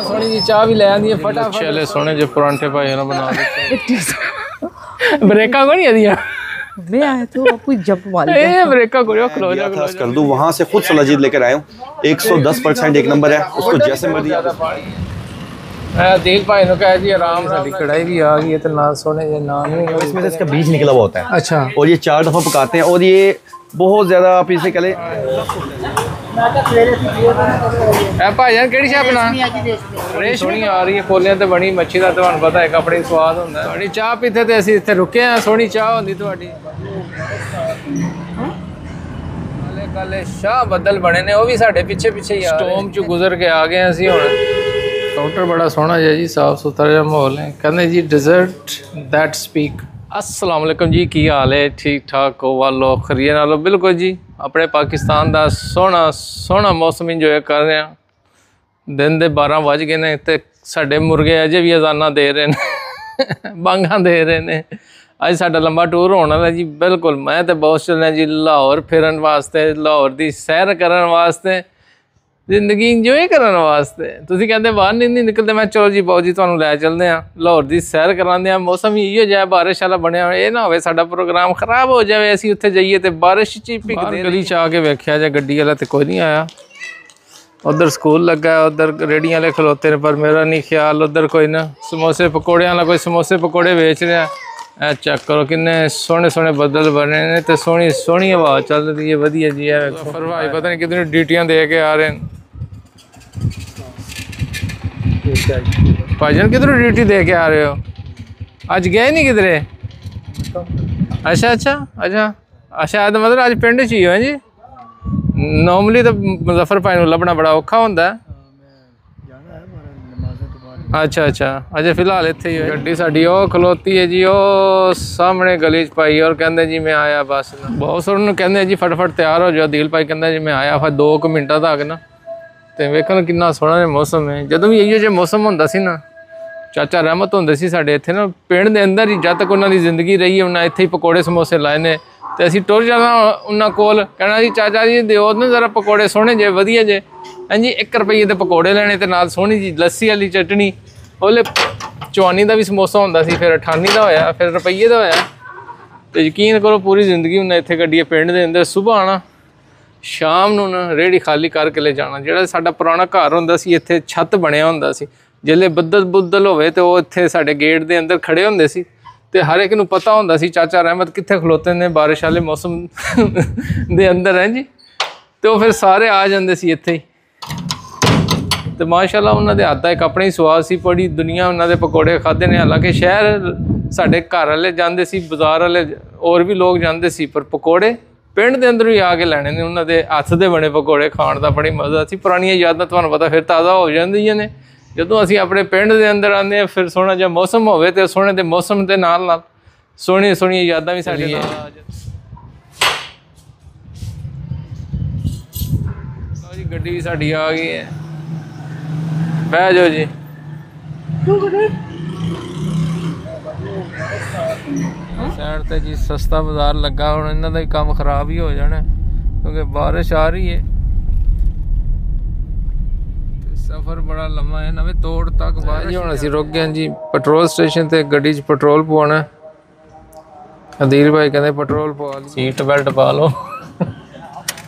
सोनी जी चाह भी ले आंदी है फटाफट। चले सोने जो परांठे भाई ना बना देते ब्रेका को नहीं दिया मैं आया तो कोई जब वाली ब्रेका को क्लोज कर दूं। वहां से खुद सलाजीत लेकर आया हूं। 110% एक नंबर है, उसको जैसे मर्जी दिल भाई ने कहा जी आराम से कढ़ाई भी आ गई है तो ना सोने ये नान नहीं इसमें से इसका बीज निकला हुआ होता है। अच्छा। और ये 4 दफा पकाते हैं और ये बहुत ज्यादा आप इसे कह लें भाईजान केड़ी शाह बना सोहनी आ रही है कोलियां ते बनी मच्छी दा तुहानू पता है कपड़े स्वाद हुंदा है। तुहाडी चाह पीते ते असीं इत्थे रुके हैं, सोहनी चाह हुंदी तुहाडी। काले काले शाह बदल बने ने वो भी साडे पिछे पिछे ही आ रहे। स्टॉर्म चो गुजर के आ गए असीं हुण। काउंटर बड़ा सोहना है जी, साफ सुथरा जिहा माहौल है। कहंदे जी डिजर्ट दैट स्पीक। अस्सलाम वालेकुम जी, की हाल है? ठीक ठाक हो वालो खरीए नालो बिल्कुल जी। अपने पाकिस्तान का सोहना सोहना मौसम इंजॉय कर रहे हैं। दिन के 12 बज गए ने ते साडे मुर्गे अजे भी अजाना दे रहे हैं बांगा दे रहे हैं। अज साडा लंबा टूर होने वाला जी। बिल्कुल मैं तो बहुत चलना जी लाहौर फिरन वास्ते, लाहौर की सैर करन वास्ते, जिंदगी इंजॉय करने वास्ते। तुसीं कहंदे बाहर नहीं निकलते, मैं चलो जी बहुत जी तुहानूं लै चलदे आ लाहौर की सैर करांदे आ। मौसम ही इहो जिहा बारिश वाला बनया, ये ना होवे साडा प्रोग्राम खराब हो जाए असीं उत्थे जाइए तो बारिश च ही भिगदे। गली च आके वेख्या जाए गड्डी वाला तो कोई नहीं आया। उधर स्कूल लगा है, उधर रेहड़ियां वाले खलोते ने, पर मेरा नहीं ख्याल उधर कोई ना समोसे पकौड़े वाला कोई समोसे पकौड़े बेच रहा। चेक करो किन्ने सोहने सोहने बदल बने ने ते सोहनी सोहनी हवा चल रही है, वधिया जी है। फिर भाई पता नहीं कितनी ड्यूटियां दे के आ रहे हैं। भाईजान किधरों ड्यूटी दे के आ रहे हो? आज गए नहीं किधरे? अच्छा अच्छा अच्छा अच्छा मतलब आज पिंड च ही हो जी। नॉर्मली तो मुजफ्फर भाई नूं लभना बड़ा औखा होंदा है। अच्छा अच्छा अच्छा फिलहाल इत्थे ही गड्डी साडी ओ खलोती है जी, ओ सामने गली च पाई और कहंदे जी मैं आया बस। बहुत सारे नूं कहंदे जी फटाफट तैयार हो जाओ। दिल भाई कहंदा जी मैं आया फिर 2 मिनटां तक ना। तो वेखन कितना सोहना मौसम है। जदों भी इहो जिहा मौसम हुंदा सी ना, चाचा रहमत हुंदे सी साडे इत्थे ना पिंड दे अंदर ही। जद तक उन्हां दी जिंदगी रही है उन्हां इत्थे ही पकौड़े समोसे लाए ने ते असीं टुर जाना उन्हां कोल, कहना जी चाचा जी दिओ ना जरा पकौड़े सोहने जे वधिया जे। हां जी 1 रुपये दे पकौड़े लैणे ते नाल सोहनी जी लस्सी वाली चटनी। ओले 54 का भी समोसा हुंदा सी, फिर 98 का होया, फिर रुपये का होया। तो यकीन करो पूरी जिंदगी उन्हें इत्थे कड्डी पिंड दे अंदर। सुबह आना शाम नूं ना रेहड़ी खाली करके ले जाना। जिहड़ा साडा पुराना घर हुंदा सी इत्थे छत बनिया हुंदा सी, जिसले बदल बुदल होवे तो वो इत्थे साडे गेट दे अंदर खड़े हुंदे सी ते हर एक नूं पता हुंदा सी चाचा रहमत कित्थे खलोते ने बारिश वाले मौसम दे अंदर है जी। तो फिर सारे आ जांदे सी इत्थे ही। तो माशाअल्लाह उन्हां दे हत्थ दा इक अपना ही स्वाद सी। बड़ी दुनिया उन्हां दे पकौड़े खाधे ने। हालांकि शहर साडे घर वाले जांदे सी, बाजार वाले और भी लोग जांदे सी, पर पकौड़े पिंड दे अंदर भी आके लैणे ने। उन्हां दे हत्थ दे बने पकौड़े खाण दा बड़ी मज़ा सी। पुरानियां यादां तुहानूं पता फिर ताज़ा हो जांदियां ने जदों असीं अपने पिंड दे अंदर आंदे आ। फिर सोहना जिहा मौसम होवे ते सोहने दे मौसम दे नाल नाल सोहणियां सोहणियां यादां भी साडे नाल आ जांदियां। जी गड्डी भी साडी आ गई है, बह जाओ जी। साइड ते जी सस्ता बाजार लगा, हुण इन्हां दा ही काम खराब ही हो जाना क्योंकि बारिश आ रही है। सफर बड़ा लम्मा है, नवे तोड़ तक बारिश। हुण असीं रुक गए जी पेट्रोल स्टेशन ते गड्डी च पेट्रोल पवाना। अदील भाई कहंदे पेट्रोल पवा लो, सीट बेल्ट पा लो।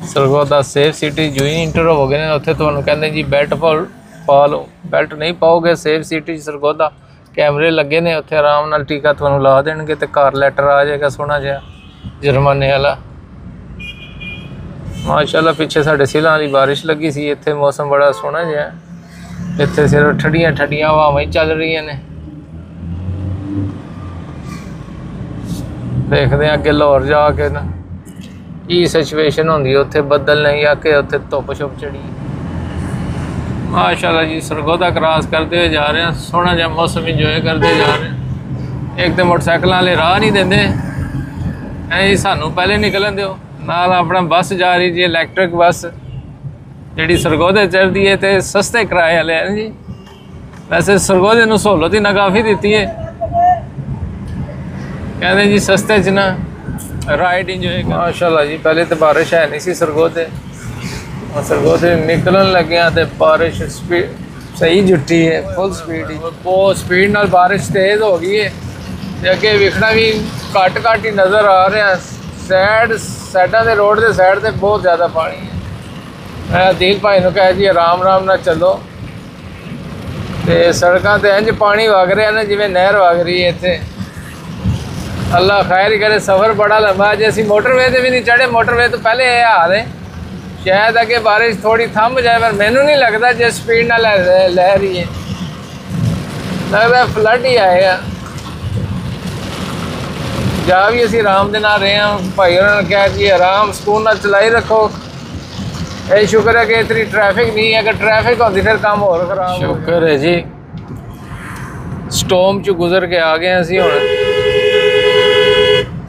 सरगोदा सेफ सिटी जो ही इंटर हो गए उत्थे तुहानूं कहंदे जी बेल्ट पा लो। बेल्ट नहीं पाओगे सेफ सिटी सरगोदा कैमरे लगे ने उत्थे आराम नाल टीका तुहानूं ला देणगे ते घर लैटर आ जाएगा सोहना जिहा जुर्माने वाला। माशाअल्लाह पिछे साडे सिलां वाली बारिश लगी सी। इत्थे मौसम बड़ा सोहना जिहा, इत्थे सिर्फ ठंडियां ठंडियां हवावां ही चल रही ने। देखते हैं अगे लाहौर जाके ना की सिचुएशन होंदी है। उत्थे बदल नहीं आके उत्थे धुप छुप चढ़ी। माशाअल्लाह जी सरगोदा क्रॉस करते हुए जा रहे हैं, सोहना जिहा मौसम इंजॉय करते जा रहे हैं। एक तो मोटरसाइकिल वाले राह नहीं देंदे, ऐ जी सानू पहले निकलन दिओ। नाल अपना बस जा रही जी इलैक्ट्रिक बस जिहड़ी सरगोदे चढ़दी है ते सस्ते किराए वाले हैं जी। वैसे सरगोदे नूं सहूलत ही ना काफ़ी दी है, कहते जी सस्ते च ना राइड इंजॉय। माशाअल्लाह जी पहले तो बारिश है नहीं सी सरगोदे, सरगोध निकलन लगे तो बारिश स्पीड सही जुटी है, फुल स्पीड ही, बहुत स्पीड नाल बारिश तेज़ हो गई है। ते अगे विखना भी घट घट ही नज़र आ रहा, साइडा के रोड के साइड से बहुत ज़्यादा पानी है। मैं दिल भाई ने कहा जी आराम आराम ना चलो, तो सड़कों से इंज पानी वग रहा ना जिवें नहर वग रही है इत्थे। अल्लाह खैर ही करे। सफ़र बड़ा लंबा है, असीं मोटरवे से भी नहीं चढ़े, मोटरवे तो पहले ये हाल है। शायद अगे बारिश थोड़ी थम जाए, पर मैनू नहीं लगता जिस स्पीड नाल लह रही है, लगता फ्लड ही आएगा। जा भी असीं आराम दे नाल रहे हैं, भाई उन्होंने कहा जी आराम सुकून नाल चलाई रखो। ये शुक्र है कि इतनी ट्रैफिक नहीं है, अगर ट्रैफिक होती फिर काम होर खराब। शुक्र है जी स्टॉर्म चो गुजर के आ गए असीं हुण।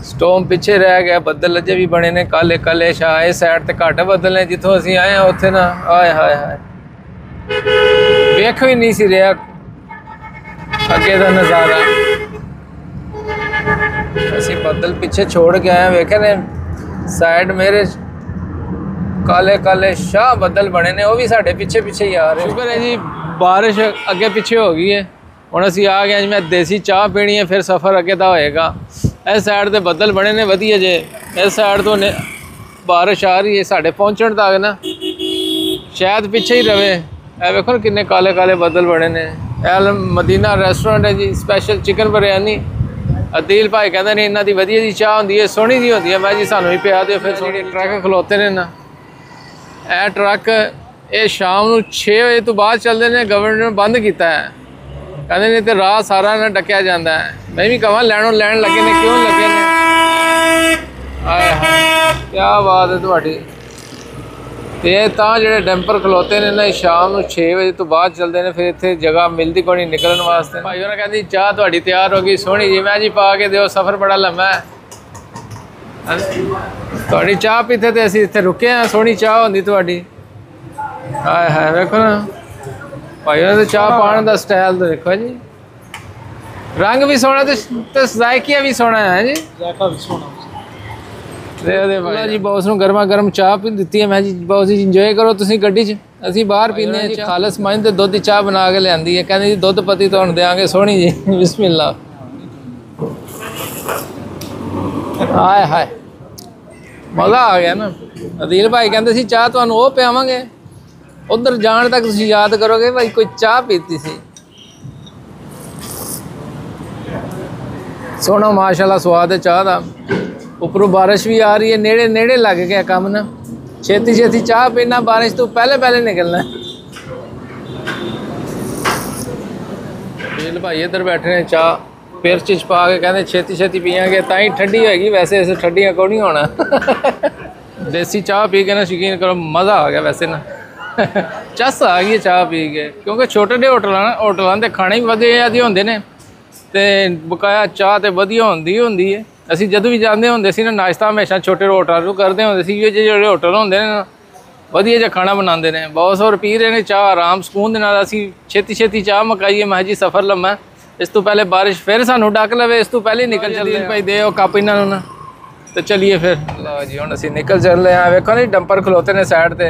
स्टॉर्म पिछे रह गया, बदल अजे भी बने ने काले काले शाह। इस साइड ते घट बदल ने, जिथों असीं आए हैं उत्थे ना आए हाय हाय वेख भी नहीं सी रहा अगे दा नज़ारा। असीं बदल पिछे छोड़ के आए, वेखे ने साइड मेरे काले काले शाह बदल बने ने, वो भी साढ़े पिछे पिछे ही आ रहे। शुक्र है जी बारिश अगे पिछे हो गई है। हुण असीं आ गए, मैं देसी चाह पीनी है, फिर सफ़र अगे दा होएगा। इस साइड ते बदल बने ने वधिया जे, इस साइड तो ने बारिश आ रही है। साढ़े पहुँचण तक ना शायद पिछे ही रहे। ए वेखो किन्ने काले काले बदल बने ने। एल मदीना रेस्टोरेंट है जी, स्पैशल चिकन बिरयानी। अदील भाई कहते हैं इन्हों की वधिया जी चाह होंदी है, सोहनी जी होंदी है। मैं जी सानू भी पिया दो। फिर जेह्ड़े ट्रक खलोते ने ना, ए ट्रक ये शाम को 6 बजे तो बाद चलते हैं। गवर्नमेंट ने बंद किया है, कहते नहीं तो राह सारा ना डकिया जाता है। मैं भी कहा लैनों लैन लगे ने, क्यों लगे ने? आए हाय क्या बात है तुहाडी। ते तां जेह्ड़े डैंपर खलोते ने ना, शाम को 6 बजे तो बाद चलते हैं। फिर इत्थे जगह मिलती कोई नहीं निकलने वास्ते। भाई उन्होंने कहती चाह तुहाडी तैयार हो गई, सोहनी जी। मैं जी पा के दिओ, सफ़र बड़ा लम्मा है। तुहाडी चाह पीते तो असीं इत्थे रुके हैं, सोहनी चाह होंदी तुहाडी। हाय हाय वेखो ना भाई उन्होंने तो चाह पाने का स्टाइल तो देखो जी, रंग भी सोहना तो जायकिया भी सोहना है जी। जायका भी सोहना जी। बॉस नूं गर्मा गर्म चाह पी दी है। मैं जी बॉस जी इंजॉय करो तुसीं गड्डी च, असीं बाहर पीने हैं। खालस माइन ते दुध दी चाह बना के लियांदी है, कहंदे जी दुध पत्ती तुहानूं देंगे सोहनी जी। बिस्मिल्लाह। हाय हाय मज़ा आ गया ना। अदील भाई कहंदे सी चाह तुहानूं ओह पियावांगे, उधर जाने तक तुसीं याद करोगे भाई कोई चाह पीती सी। सोहना माशाल्लाह स्वाद है चाह का। उपरों बारिश भी आ रही है, नेड़े नेड़े लग गया काम ना। छेती छेती चाह पीना, बारिश तो पहले पहले निकलना। अदील भाई इधर बैठे हैं, चाह पिर च पा के कहते छेती छेती पियाँगे तां ही ठंडी होएगी, वैसे ऐसे ठंडियाँ को नहीं होना। देसी चाह पी के ना शौकीन करो, मज़ा आ गया वैसे ना। चस आ गई चाह पी के, क्योंकि छोटे जे होटलों के खाने भी वधिया होंदे ने, ते बकाया चाह तो वधिया होंदी है। असीं जदों भी जाते होंदे सी ना, नाश्ता हमेशा छोटे होटलों तो करते होंदे सी। ये जेह्ड़े होटल होंदे ने ना वधिया जिहा खाना बनाते हैं, बहुत और पी रहे हैं चाह आराम सुकून दे नाल। असीं छेती छेती चाह मकाईए। मैं जी सफ़र लम्मा, इस तो पहले बारिश फिर सानू डक लवे, इस तो पहले ही निकल चलते भाई दे कप इन्हों ना, तो चलिए फिर। लो जी हुण असीं निकल चल रहे हैं। वेखो नहीं डंपर खलोते ने साइड ते,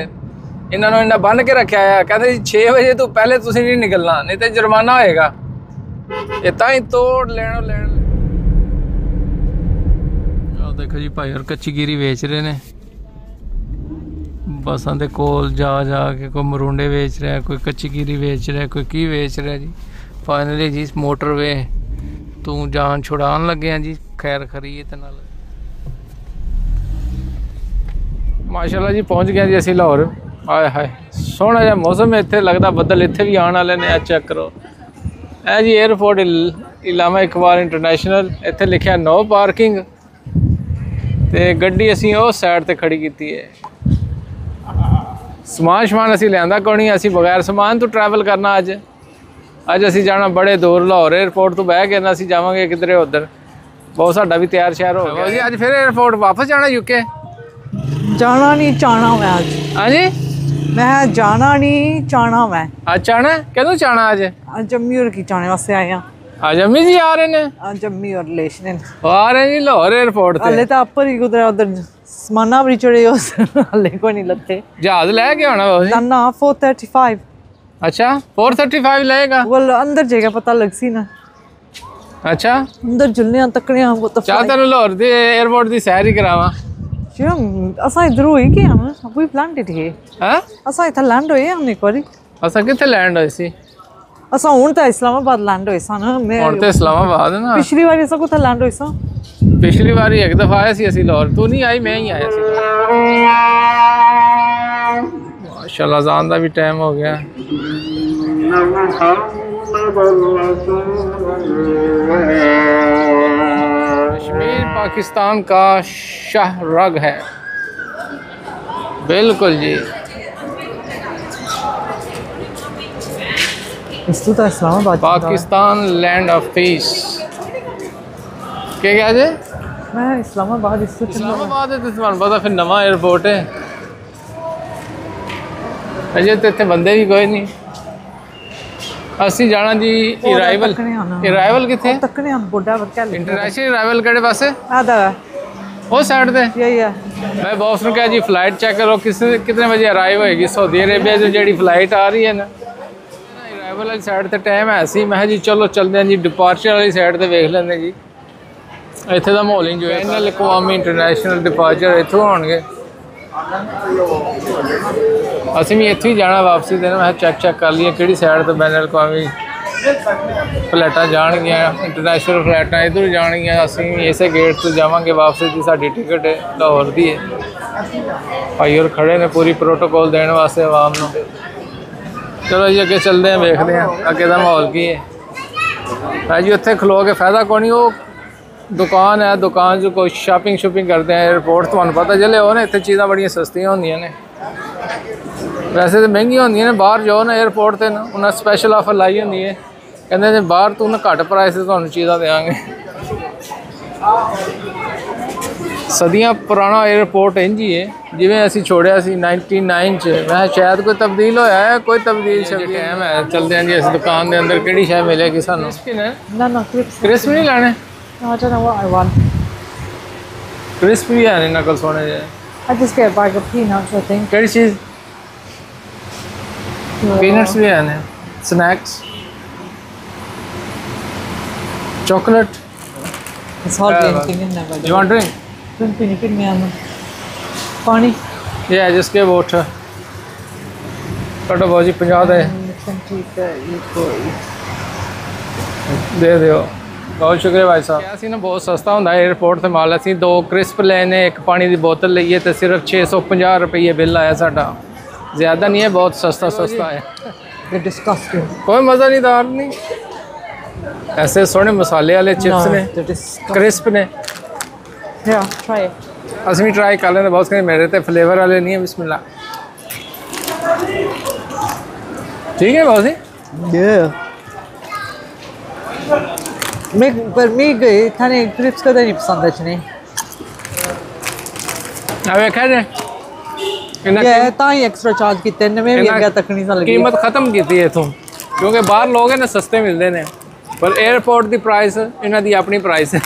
इन्होंने इन्ना बन के रखा है, कहते 6 बजे तो पहले तुसीं नहीं निकलना, नहीं तो जुर्माना होएगा। ये तां ही तोड़ लेना। देखो जी भाई और कच्ची गिरी बेच रहे ने बसां दे कोल जा के। कोई मरूंडे बेच रहा है, कोई कच्ची गिरी बेच रहा है, कोई की बेच रहा है जी। फाइनली जी मोटरवे तू जान छुड़ान लगे हैं जी, खैर खरी ते नाल माशाल्लाह जी पहुंच गए जी असीं लाहौर। आए हाय सोहना जिहा मौसम है इत्थे, लगदा बदल इत्थे भी आने वाले ने। चेक करो ए जी एयरपोर्ट इलामा इकबाल इंटरनेशनल, इत्थे लिखिया नो पार्किंग, ते गड्डी असीं उस साइड ते खड़ी कीती है। समान असीं लियांदा कोई नहीं, असीं बगैर समान तो ट्रैवल करना। अज असीं जाना बड़े दूर, लाहौर एयरपोर्ट तो बह के ना असीं जावांगे किधरे उधर। बहुत साडा भी तैयार शहर हो गया जी। अज फिर एयरपोर्ट वापस जाना यूके? जाना नहीं चाहना मैं आज। हाँ जी मैं जाना नहीं चाहना मैं। आज चाहना? कदों चाहना? अज जम्मू की जाने वास्ते आए हैं। आज अम्मी जी आ रहे हैं जम्मी और रिलेशन वो आ रहे हैं जी लाहौर एयरपोर्ट हले तो अपर ही उधर उधर समाना भी चढ़े हो हले को नहीं लथे जहाज लेके आना बाबू ना 435 अच्छा 435 लेगा वो अंदर जगह पता लग सी ना अच्छा अंदर जुलने तकने हमको तो चाह तेन लाहौर दे एयरपोर्ट दी सैर ही करावा असा इधर होई कि हम अभी प्लांटेड है हैं असा इधर लैंड होए हमने एक बारी असा किथे लैंड होई सी असा हुन तो इस्लामाबाद लैंड होए सा ना मैं हुण ते इस्लामाबाद ना पिछली बारी असा को लैंड होए सा पिछली बारी एक दफा आया सी असि लाहौर तू नहीं आई मैं ही आया सी माशाल्लाह अज़ान दा भी टाइम हो गया कश्मीर पाकिस्तान का शाहरग है बिल्कुल जी इस तो Islamabad Pakistan land of peace क्या जे मैं इस्लामाबाद इस तो इस्लामाबाद है तो तुम्हारा पता फिर नवा एयरपोर्ट है अजे तो इतने बंदे भी कोई नहीं असी जाना जी इराइवल किथे तकने हम बोडा पर क्या इंटरनेशनल इराइवल केड़े पासे आदा वो साइड ते यही है मैं बॉस ने कहा जी फ्लाइट चेक करो कितने बजे अराइव होएगी सऊदी अरेबिया से जी फ्लाइट आ रही है ना अराइवल वाली साइड ते टाइम है सी मैं जी चलो चलते हैं जी डिपार्चर वाली साइड ते वेख लेंगे जी इत्थे दा माहौल इंजॉय बैनुल अक़वामी इंटरनेशनल डिपार्चर इत्थों होणगे असीं भी इत्थे ही जाना वापसी देना मैं चेक कर लिए किहड़ी साइड तो बैनुल अक़वामी फ्लैटां जाणगियां इंटरनेशनल फ्लैटां इधर जाणगियां असीं भी इसे गेट तो जावांगे वापसी दी साडी टिकट है लाहौर दी है भाई और खड़े ने पूरी प्रोटोकॉल देने वास्ते आवाम नूं चलो जी अगे चलते हैं देखते हैं अगे का माहौल की है भाई जी उत्थे खलो के फायदा कोई नहीं वो दुकान है दुकान जो कोई शॉपिंग शूपिंग करते हैं एयरपोर्ट तो पता चले हो ना इतने चीज़ां बड़ियां सस्तियां होंदियां ने वैसे तो महंगी होंदियां ने बाहर जाओ ना एयरपोर्ट ते ना उन्हें स्पैशल ऑफर लाई होंदी है कहते हैं बाहर तू ना घट प्राइस से तुहानूं चीज़ां देंगे सदियां पुराना एयरपोर्ट इंज ही है जिवें असीं छोड़िया सी 99 च मैं शायद कोई तब्दील होया है कोई तब्दील टाइम है चलते हैं जी इस दुकान के अंदर किहड़ी शै मिलेगी सानूं ना क्रिस्प नहीं लेने I don't know what I want. Crisp भी है नहीं नकल सोने जे I just get a bag of peanuts, I think. केड़ी चीज़ पीनट्स भी है ने snacks chocolate It's hardly anything in there. By the You want drink? Drink नहीं फिर मैं आना पानी Yeah, just give water. कटो बाजी 50 दे ठीक है ये कोई दे दिओ बहुत शुक्रिया भाई साहब क्या सी ना बहुत सस्ता होंदा है एयरपोर्ट से माल असीं 2 क्रिस्प लेने एक पानी की बोतल लईए तो सिर्फ 650 रुपये बिल आया साडा ज़्यादा नहीं है बहुत सस्ता है They're disgusting. कोई मज़ा नहीं दार नहीं ऐसे सोने मसाले वाले चिप्स ने they're disgusting. क्रिस्प ने Yeah, try it. असं भी ट्राई कर लेंगे बहुत मेरे तो फ्लेवर वाले नहीं है बिस्मिल्लाह ठीक है बहुत ही Yeah. पर मैं गई थाने क्रिप्स कदा नहीं पसंद अच्छे अब वेखा जे ये ताई एक्स्ट्रा चार्ज किते ने मैं भी अगे तक नहीं सा लगी कीमत खत्म की थी इथों क्योंकि बाहर लोग है ना सस्ते मिलते हैं पर एयरपोर्ट की प्राइस इन्हां दी अपनी प्राइस है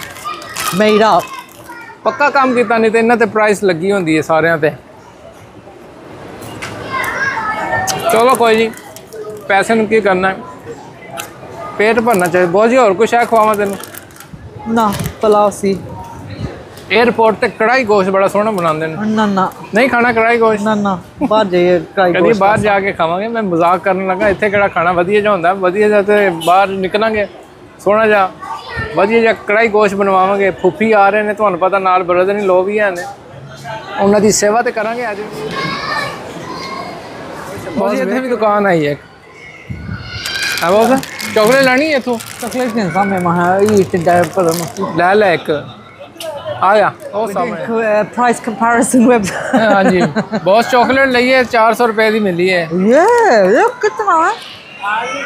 मेरा पक्का काम किया नहीं तो इन्हां ते प्राइस लगी होंदी है सारियां ते चलो कोई नहीं पैसे नूं की करना है पेट भरना चाहिए बहुत जी और कुछ है खवावा तेन ना पुलाव सी एयरपोर्ट ते कढ़ाई गोश्त बड़ा सोहना बनाते हैं ना ना नहीं खाना कढ़ाई गोश्त ना बाहर जाइए ट्राई कभी बाहर जाके खावांगे मैं मजाक करने लगा इत्थे केड़ा खाना वधिया जा हुंदा वधिया जा ते बाहर निकलांगे सोहना जा वधिया जा कढ़ाई गोश्त बनवावांगे फुफी आ रहे ने तुहानूं पता नाल ब्रदर इन लोग भी हैं ने उन्हां दी सेवा ते करांगे अज बहुत इत्थे भी दुकान आई है है बोल चॉकलेट लानी है इत्थों चॉकलेट के सामने महा ये टिंडा पर ले एक आया ओ सामने प्राइस कंपैरिजन वेब हाँ जी बहुत चॉकलेट ली है 400 रुपए की मिली है ये कितना है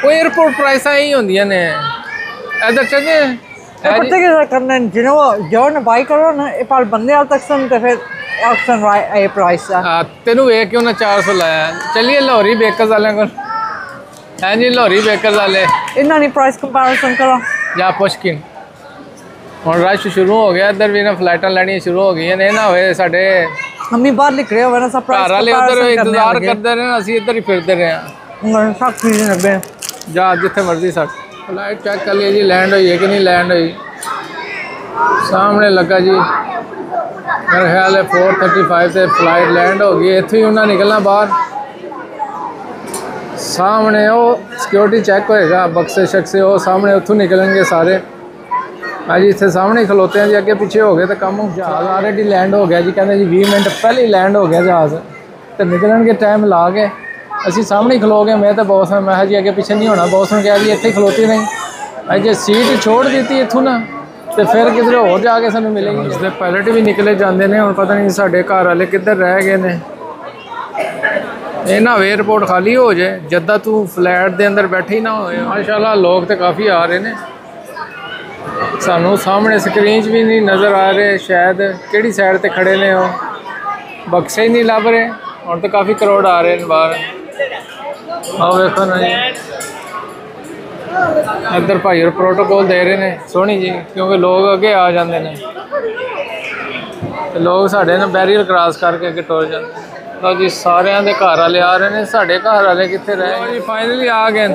वो एयरपोर्ट प्राइस ही होंदियां ने इधर चले पता क्या करना है जो ना बाई करो ना ये पाल बंदे आल तक सुन तो फिर ऑप्शन ये प्राइस है तेनू वेख क्यों ना 400 लाया चलिए लाहौरी बेकर्स वाले को हाँ जी लाहौरी बेकर्स वाले इन्ना नहीं प्राइस कंपैरिजन करो ਜਾਂ ਪੁਸ਼ਕਿਨ। ਹੁਣ ਰਸ਼ ਸ਼ੁਰੂ ਹੋ ਗਿਆ ਇੱਧਰ ਵੀ ਨਾ, ਫਲਾਈਟਾਂ ਲੈਣੀਆਂ ਸ਼ੁਰੂ ਹੋ ਗਈਆਂ ਨੇ। ਨਾ ਹੋਏ ਸਾਡੇ हम ही बाहर निक रहे हो वरना सब ਘਰ वाले उधर इंतजार करते रहे, ਅਸੀਂ ਇੱਧਰ ਹੀ ਫਿਰਦੇ ਰਹੇ ਹਾਂ। सब चीज़ें नब्बे ਜਾ ਜਿੱਥੇ ਮਰਜ਼ੀ ਸੱਟ। ਫਲਾਈਟ ਚੈੱਕ ਕਰ ਲਈ ਜੀ, ਲੈਂਡ ਹੋਈ ਹੈ ਕਿ ਨਹੀਂ ਲੈਂਡ ਹੋਈ। ਸਾਹਮਣੇ ਲੱਗਾ ਜੀ, मेरा ख्याल है 4:35 से फ्लाइट लैंड हो गई। इतों ही उन्हें निकलना बाहर, सामने वो सिक्योरिटी चेक होएगा, बक्से शक्से वो सामने उतों निकलेंगे सारे। हाँ जी इतने सामने ही खलोते हैं जी, अगे पीछे हो गए तो कम जहाज़ ऑलरेडी लैंड हो गया जी। कहते जी 20 मिनट पहले ही लैंड हो गया जहाज़, तो निकलन के टाइम ला के असी सामने ही खलो गए। मैं तो बॉस मैं जी अगे पीछे नहीं होना। बॉस ने कहा जी इतने खलोती नहीं, अजे सीट छोड़ दी इतों ना तो फिर किधर होर जाके सानू मिलेगी। इसलिए पायलट भी निकले जाते हैं। हुण पता नहीं साडे घर वाले किधर रह गए ने। ये ना एयरपोर्ट खाली हो जाए जद्दा तू फ्लैट के अंदर बैठे ही ना होए। माशाल्लाह लोग तो काफ़ी आ रहे हैं। सानू सामने स्क्रीन भी नहीं नज़र आ रहे, शायद किहड़ी साइड ते खड़े ने वो बक्से ही नहीं लभ रहे। हुण तो काफ़ी करोड़ आ रहे हैं बाहर। आओ वेखो ना जी, इधर भाई और प्रोटोकॉल दे रहे हैं सोहनी जी, क्योंकि लोग अगे आ जाते हैं तो लोग साढ़े ना बैरियर क्रॉस करके अगे टुर जाते हैं। लो जी सारे दे घर वाले आ रहे हैं, साढ़े घर वाले कितने रह गए जी। फाइनली आ गए।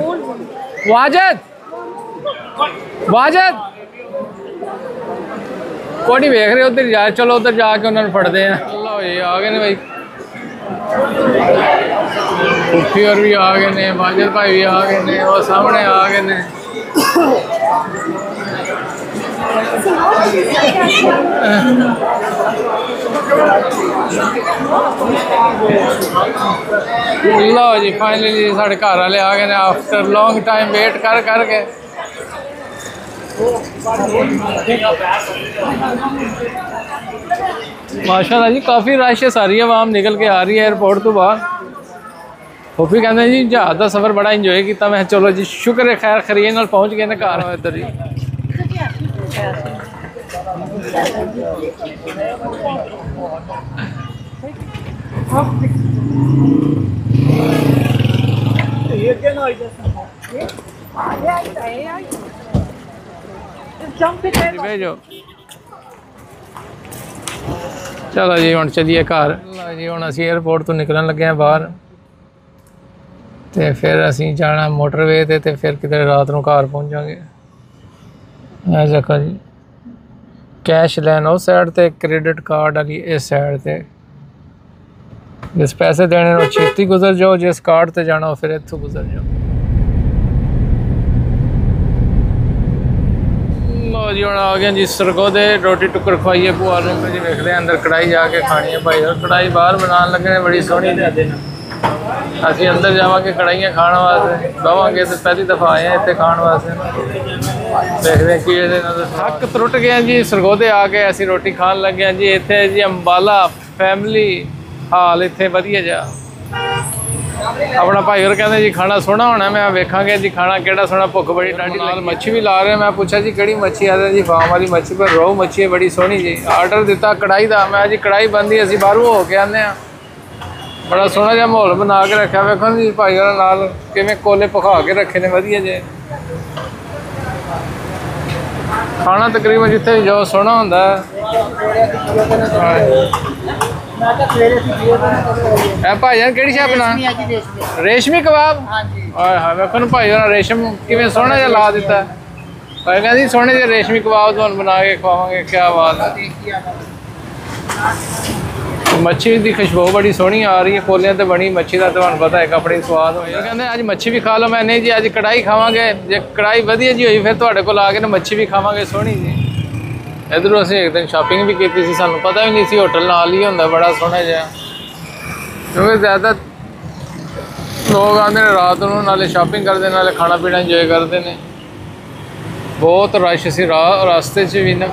वाजिद वाजिद कोई नहीं वेख रहे उधर जा, चलो उधर जाके उन्होंने फटते हैं। लो जी आ गए भाई, फूफी और भी आ गए ने, वाजिद भाई भी आ गए ने, वो सामने आ गए ने। लो जी फाइनली साढ़े घर वाले आ गए ने आफ्टर लॉन्ग टाइम वेट कर करके। माशाल्लाह जी काफ़ी रश है, सारी आवाम निकल के आ रही है एयरपोर्ट तो बाहर। फूफी कहते जी जहाज़ का सफ़र बड़ा इंजॉय किया। मैं चलो जी शुक्र है खैर खरीए नाल पहुँच गए ना घर इधर ही। भेजो चलो जी हुण चलिए घर। जी हुण असीं एयरपोर्ट तो निकलन लगे हैं बाहर, तो फिर असीं जाना मोटरवे ते फिर किधर रात को घर पहुँचांगे। देखो जी कैश लैन उस साइड ते, क्रेडिट कार्ड वाली इस साइड ते। जिस पैसे देने वो छेती गुजर जाओ, जिस कार्ड ते जाना फिर इत्थों गुजर जाओ। लो जी हुण आ गए जी सरगोदे, रोटी टुकर खवाइए भूआ नूं जी। वेखते हैं अंदर कढ़ाई जाके खानी है भाई, और कढ़ाई बाहर बनाने लगे ने बड़ी सोहनी। असीं अंदर जावांगे कढ़ाइयाँ खाने वास्ते, बवांगे तो पहली दफ़ा आए हैं इत्थे खाने वास्ते। देखते हैं कि थक त्रुट गए जी सरगोदे आके असीं रोटी खान लगे हैं जी। इत्थे जी अंबाला फैमिली हाल इत्थे वधिया जा। अपना भाई और कहते जी खाना सोहना होना, मैं वेखांगे जी खाना केड़ा सोहना। भुख बड़ी डाढी लगी, मच्छी भी ला रहे हैं। मैं पूछा जी किहड़ी मच्छी आ जी, फार्म वाली मच्छी पर रोहू मच्छी है बड़ी सोहनी जी। आर्डर दिता कढ़ाई का, मैं जी कढ़ाई बनती असीं बाहरों हो के आने हैं। बड़ा सोहना जिहा माहौल बना के रखा। वेखो जी भाई और नाल किवें कोले पका के रखे ने वधिया जे। खाना तकरीबन जिथे भी जाओ सोहना होंदा है। भाईजान किहड़ी शै बना? रेशमी कबाब। हाय हाय वेखो भाई और रेशम किवें सोहना जिहा ला दिता। भाई कहंदी सोहने जिहे रेशमी कबाब तुहानूं बना के खवावांगे। क्या बात है। मच्छी की खुशबू बड़ी सोहनी आ रही है, कोलियां तो बनी मच्छी का तुहानूं पता है अपनी स्वाद हो। कहते अज मच्छी भी खा लो, मैं नहीं जी अज कढ़ाई खावांगे। जे कढ़ाई वधिया जी हुई फिर तुहाडे कोल आ के ना मच्छी भी खावांगे सोहनी जी। इधरों असीं एक दिन शॉपिंग भी की सी, सानूं पता भी नहीं सी होटल नाल ही हुंदा बड़ा सोहना जिहा। क्योंकि ज़्यादा लोग आते हैं रात को, नाले शॉपिंग करते नाले खाना पीना इंजॉय करते हैं। बहुत रश सी रास्ते च भी ना।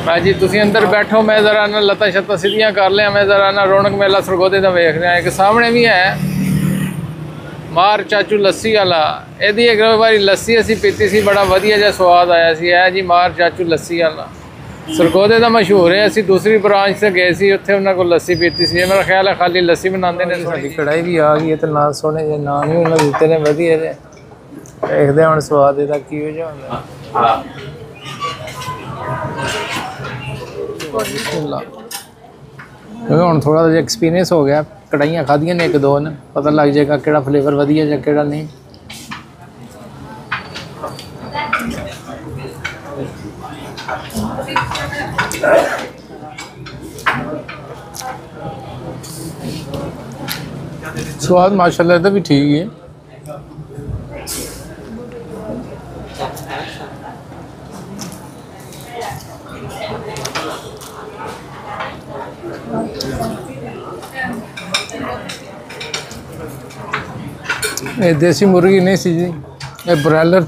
मैं जी तुसीं अंदर बैठो, मैं ज़रा ना लत्तां शत्तां सीधियां कर लिया, मैं ज़रा ना रौनक मेला सरगोदे का वेख रहा। एक सामने भी है मार चाचू लस्सी वाला। यदि एक बारी लस्सी असी पीती सी, बड़ा वधिया जिहा स्वाद आया सी। है जी मार चाचू लस्सी वाला सरगोदे का मशहूर है। असी दूसरी ब्रांच से गए सी, उत्थे उन्हां कोल लस्सी पीती सी। मेरा ख्याल है खाली लस्सी बनाते हैं। साडी कढ़ाई भी आ गई है, तो ना सोहने जे नाम ही उन्होंने दिते ने वधिया जे। देखते हैं हम स्वाद ਇਹਦਾ ਕਿਹੋ ਜਿਹਾ ਹੁੰਦਾ। ਹੁਣ ਥੋੜਾ ਜਿਹਾ ਐਕਸਪੀਰੀਅੰਸ ਹੋ ਗਿਆ, ਕੜਾਈਆਂ ਖਾਧੀਆਂ ਨੇ ਇੱਕ ਦੋ ਨੇ, ਪਤਾ ਲੱਗ ਜਾਏਗਾ ਕਿਹੜਾ ਫਲੇਵਰ ਵਧੀਆ ਜਾਂ ਕਿਹੜਾ ਨਹੀਂ। स्वाद माशाल्लाह तो भी ठीक है। ये देसी मुर्गी नहीं सी जी, ये ब्रॉयलर